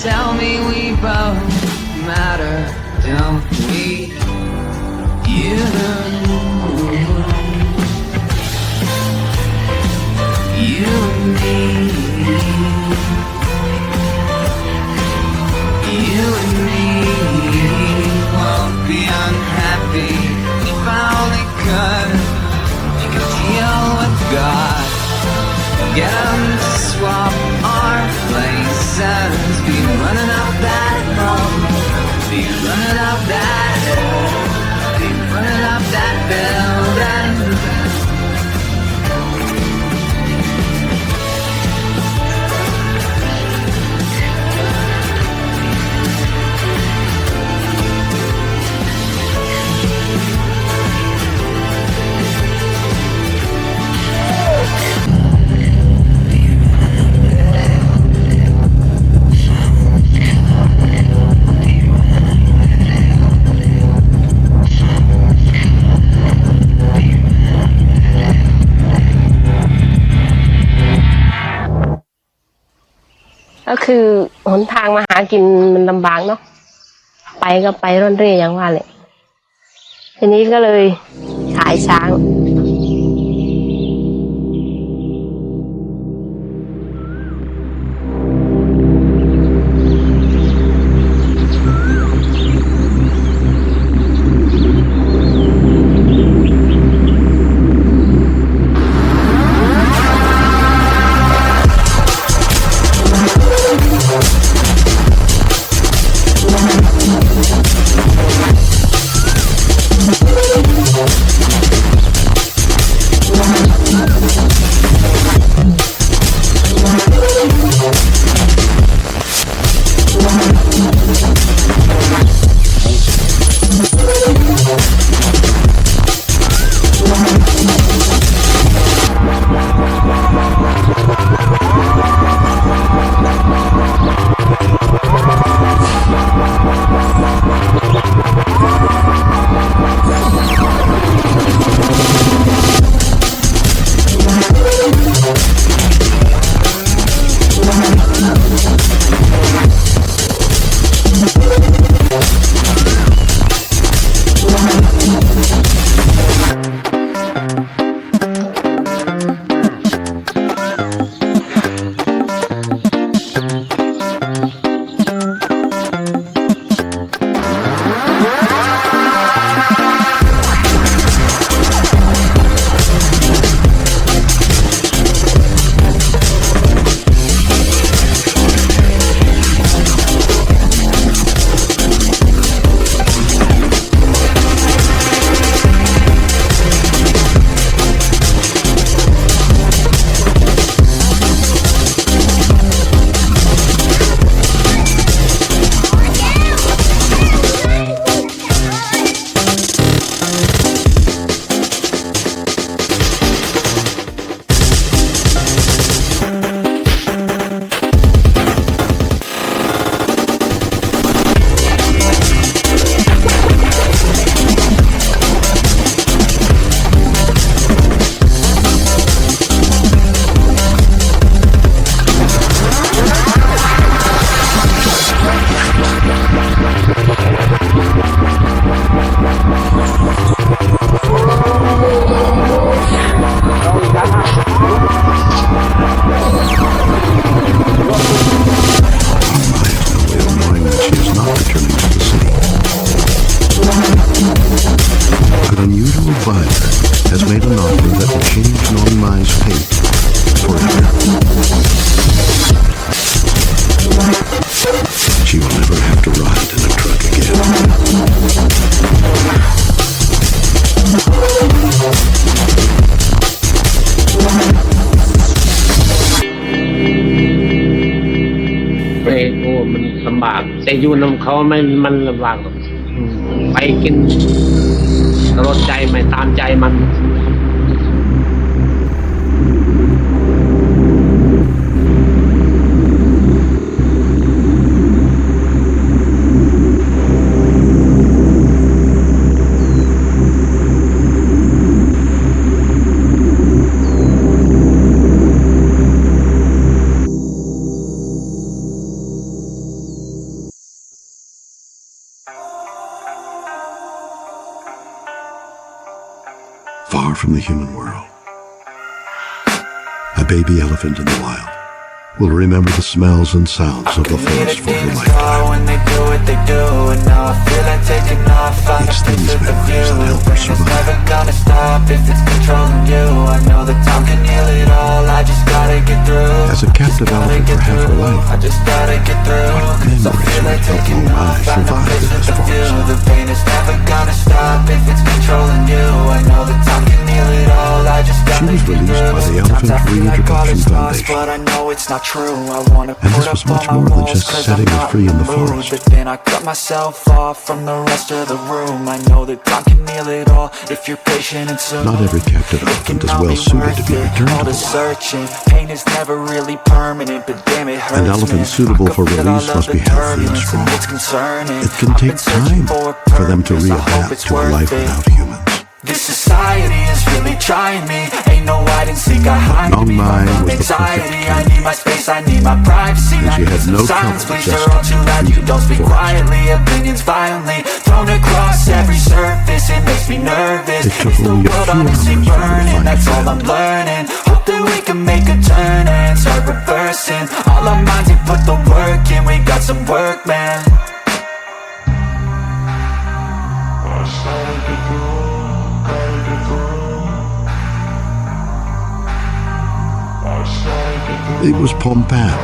Tell me we both matter, don't we? You and me. You and me won't be unhappy if I only could. You could deal with God. Get 'em to swap our places. Be running up that road. Be running up that hill. Be running up that building.ก็คือหนทางมาหากินมันลำบากเนาะไปก็ไปร่อนเร่อย่างว่าเลยทีนี้ก็เลยขายช้าง ำบากแต่อยู่นำเขาไม่มันลำบากหรอกไปกินรสใจไม่ตามใจมัน far from the human world. A baby elephant in the wild will remember the smells and sounds of the forest for her lifetime. When they do what they do, and now I feel like taking off. It's these memories that help her It's never survive. gonna stop if it's controlling you. I know that time can heal it all. I just gotta get through. As a captive elephant for half her life, I just gotta get through. what memories would help Long Mai survive in this forest? The pain is never gonna stop if it's controlling you. I know that time can heal it all. I just She gotta was get released by the through. Elephant Sometimes I feel like all Reintroduction is lost, Foundation. but I know it's not true. I wanna And put this was up much all more my than walls, just 'cause setting I'm her not free in the mood. forest. But then I cut myself off from the rest of the room. I know that time can heal it all if you're patient and soon. Not every captive elephant is well suited to be returned All to the the wild. searching, pain is never really permanent, but damn it hurts. An elephant man. suitable I for can feel release all must of be the healthy and turbulence, strong. it's concerning. It can I've take been searching time a for them to purpose. I hope readapt it's to a worth life it. without humans. This society is really trying me. Ain't no hide and seek, I hide Long me Mai from was the anxiety. perfect I need my space, I need my privacy. And I she need had some no silence, trouble please. You're adjusting all too to loud, the you don't speak forest. quietly. Opinions violently thrown across every surface. It makes me nervous. It took Is the only a world few honestly hours for her to burning? find That's all freedom. I'm learning. Hope that we can make a turn and start reversing all our minds and put the work in. We got some work, man. It was Pom Pam,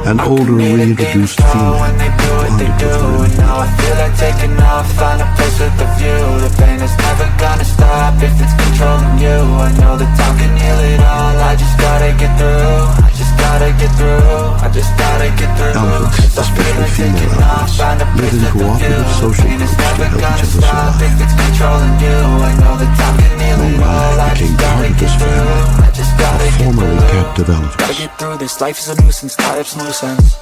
an older reintroduced female, When they do what they bonded do, with her and now I infant. feel like taking off. Find a place with a view. The pain is never gonna stop if it's controlling you. I know that time can heal it all. I just gotta get through. I just gotta get through. I just gotta get through. Elephants, 'Cause I feel especially like female taking off. elephants, Find a live place in with a cooperative view. social The pain is groups to never help each gonna other stop survive. if it's controlling you. I know that time can heal Long it Mai all. I became just part gotta of get this through. family, I just gotta get formerly through. captive Gotta elephants. get through this. Life is a nuisance, tie up some loose ends.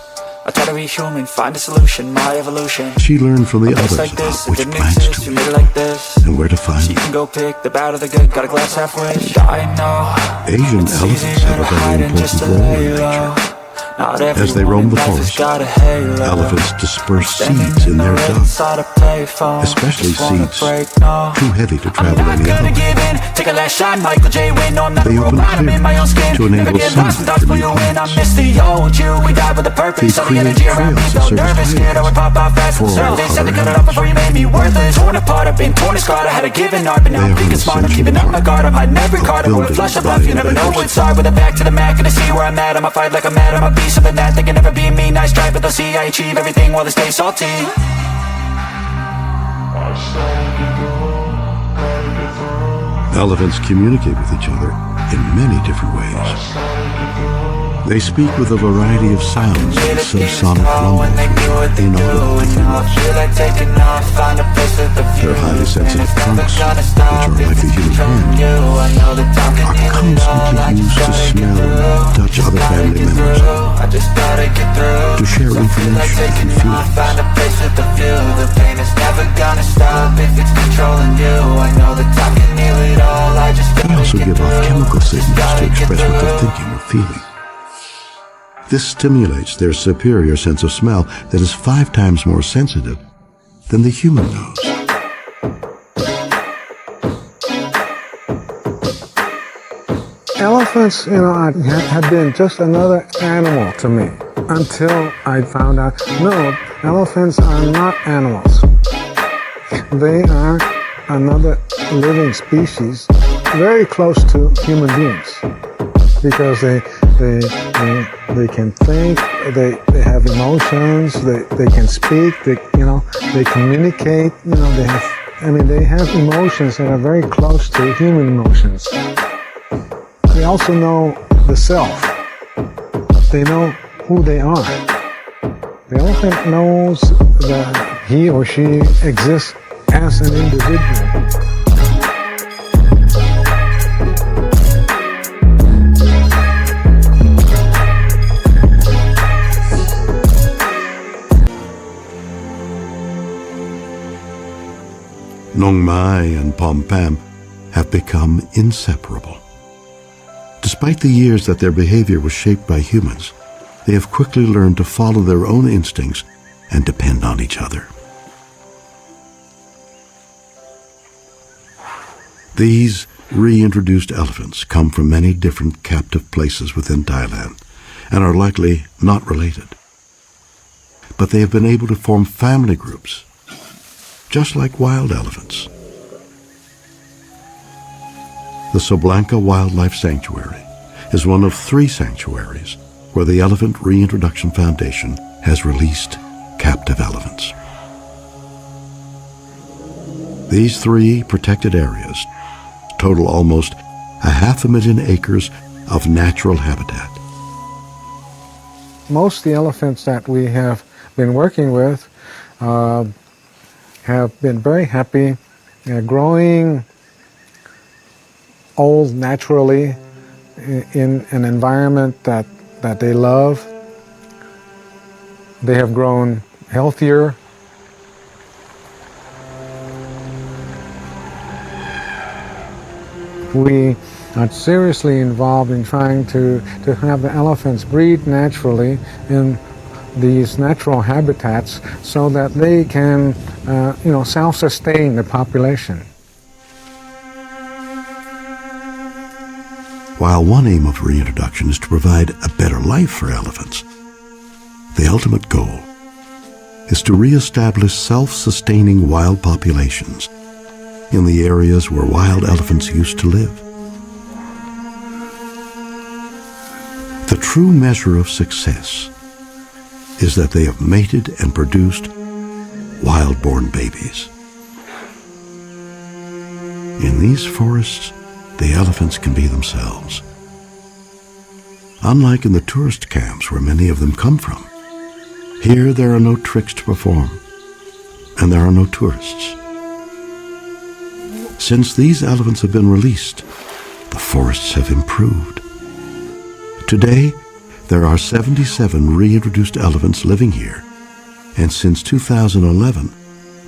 I try to be human, find a solution, my evolution. She learned from the A place others like about this, it which didn't plants exist, to we made it eat like this. and where to find So you them. can go pick the bad or the good, got a glass half wish. I know Asian it's elephants easier have a to very hide and just to important role lay in low. nature. Not As they roam everyone the in life has forest, got a halo. elephants disperse Standing seeds in the their red dung, side of payphone, especially just wanna seeds break, no. too heavy to I'm travel not any other gonna way. give in, take a last shot, Michael J. Win. No, I'm not They a open robot, I'm in my own skin. to Never enable get lost, sunlight thoughts for for new you win. I plants. miss the old you, we died with a purpose. They All the energy create around me, trails to felt service nervous, scared I would pop out fast for and all surface. Had to other cut it off before you made me worthless. Torn apart, I've been torn and scarred. I had a given art, but now They I'm are thinking an smart. I'm essential keeping up my part guard. I'm hiding every of card. I'm gonna building flush a bluff. You never know biodiversity. what's hard. With a back to the mat, gonna see where I'm at. I'ma fight like I'm mad. I'ma be something that they can never be me. Nice try, but they'll see I achieve everything while they stay salty. Elephants communicate with each other in many different ways. They speak with a variety of sounds and subsonic When they do what rumbles they do, inaudible to and now I humans. feel like taking off. Find a place with a view. Their highly sensitive And it's never trunks, gonna which stop are if like the it's human controlling hand, you. I know that time can are heal it all. constantly I just used to gotta get smell through. and touch Just other gotta family get members, through. I just gotta get through. to share I feel like information taking and off. feelings. Find a place with a view. The pain is never gonna stop if it's controlling you. I know that time can heal it all. I just They gotta also get give off through. chemical signals to Gotta get express what they're through. thinking or feeling. This stimulates their superior sense of smell that is 5 times more sensitive than the human nose. Elephants, had been just another animal to me until I found out, no, elephants are not animals. They are another living species very close to human beings because they can think, they have emotions, they can speak, they communicate, they have emotions that are very close to human emotions. They also know the self. They know who they are. The elephant knows that he or she exists as an individual. Long Mai and Pom Pam have become inseparable. Despite the years that their behavior was shaped by humans, they have quickly learned to follow their own instincts and depend on each other. These reintroduced elephants come from many different captive places within Thailand and are likely not related. But they have been able to form family groups, just like wild elephants. The Soblanka Wildlife Sanctuary is one of 3 sanctuaries where the Elephant Reintroduction Foundation has released captive elephants. These 3 protected areas total almost 500,000 acres of natural habitat. Most of the elephants that we have been working with have been very happy growing old naturally in an environment that they love. They have grown healthier. We are seriously involved in trying to have the elephants breed naturally in these natural habitats so that they can, self-sustain the population. While one aim of reintroduction is to provide a better life for elephants, the ultimate goal is to reestablish self-sustaining wild populations in the areas where wild elephants used to live. The true measure of success is that they have mated and produced wild-born babies. In these forests, the elephants can be themselves. Unlike in the tourist camps where many of them come from, here there are no tricks to perform, and there are no tourists. Since these elephants have been released, the forests have improved. Today, there are 77 reintroduced elephants living here, and since 2011,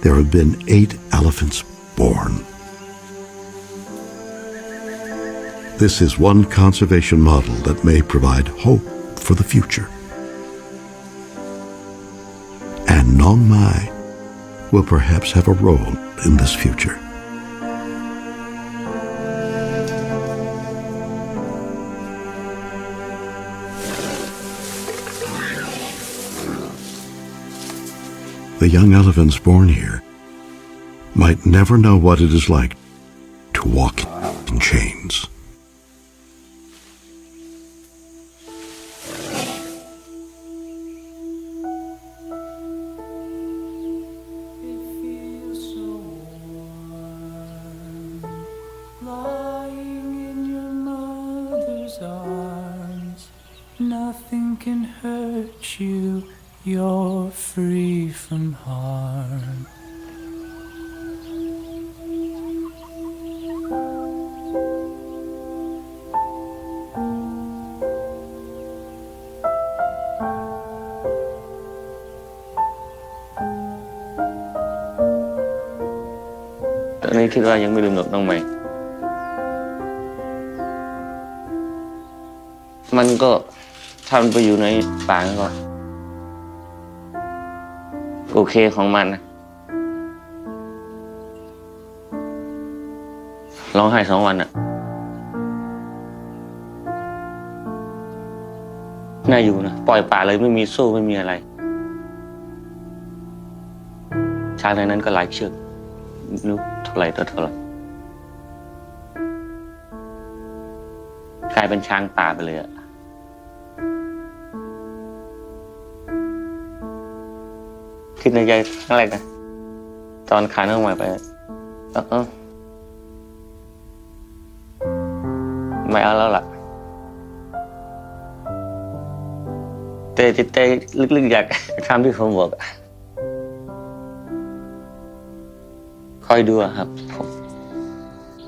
there have been 8 elephants born. This is one conservation model that may provide hope for the future. And Nong Mai will perhaps have a role in this future. The young elephants born here might never know what it is like to walk in chains. Nothing can hurt you, you're free from harm. Tớ nàyคิดว่ายังไม่ลืมหรอกน้องใหม่มันก็ถ้ามันไปอยู่ในป่าก็โอเคของมันนะร้องไห้2 วันน่ะน่าอยู่นะปล่อยป่าเลยไม่มีโซ่ไม่มีอะไรช้างในนั้นก็หลายเชือกไม่รู้เท่าไหร่ต่อเท่าไหร่กลายเป็นช้างป่าไปเลยอะคิดในใจครั้งแรกนะตอนขาน้องใหม่ไปไม่เอาแล้วล่ะแต่จิตใจลึกๆอยากทำที่ผมบอกคอยดูครับ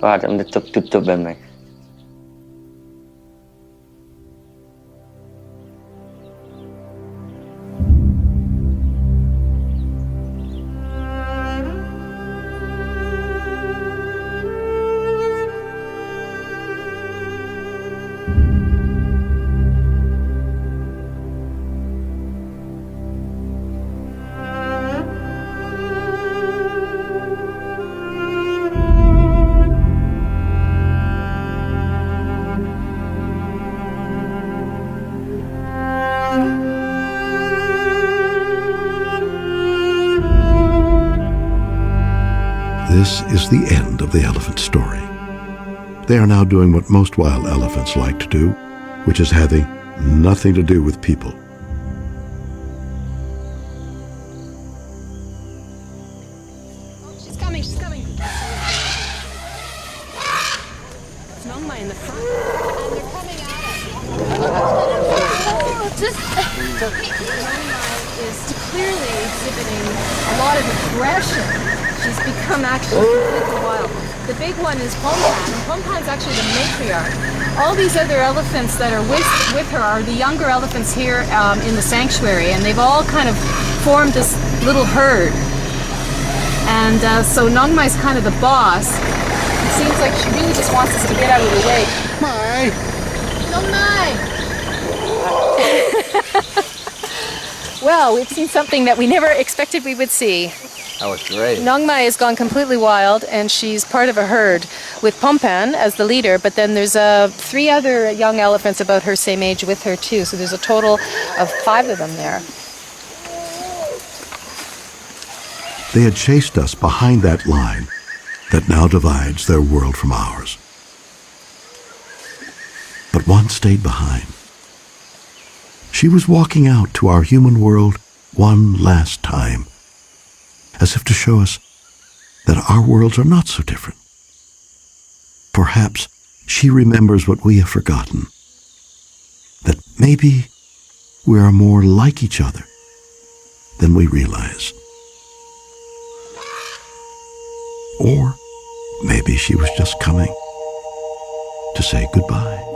ว่าจะมันจะจบแบบไหน This is the end of the elephant story. They are now doing what most wild elephants like to do, which is having nothing to do with people. She's coming, she's coming. It's Nongmai in the front. And they're coming at us. Nongmai is clearly exhibiting a lot of aggression. She's become actually completely wild. The big one is Pompan, and Pompan's actually the matriarch. All these other elephants that are with her are the younger elephants here in the sanctuary, and they've all kind of formed this little herd. And so Nongmai's kind of the boss. It seems like she really just wants us to get out of the way. My. Nongmai! Well, we've seen something that we never expected we would see. That was great. Nongmai has gone completely wild, and she's part of a herd with Pompan as the leader, but then there's 3 other young elephants about her same age with her too, so there's a total of 5 of them there. They had chased us behind that line that now divides their world from ours. But one stayed behind. She was walking out to our human world one last time, as if to show us that our worlds are not so different. Perhaps she remembers what we have forgotten, that maybe we are more like each other than we realize. Or maybe she was just coming to say goodbye.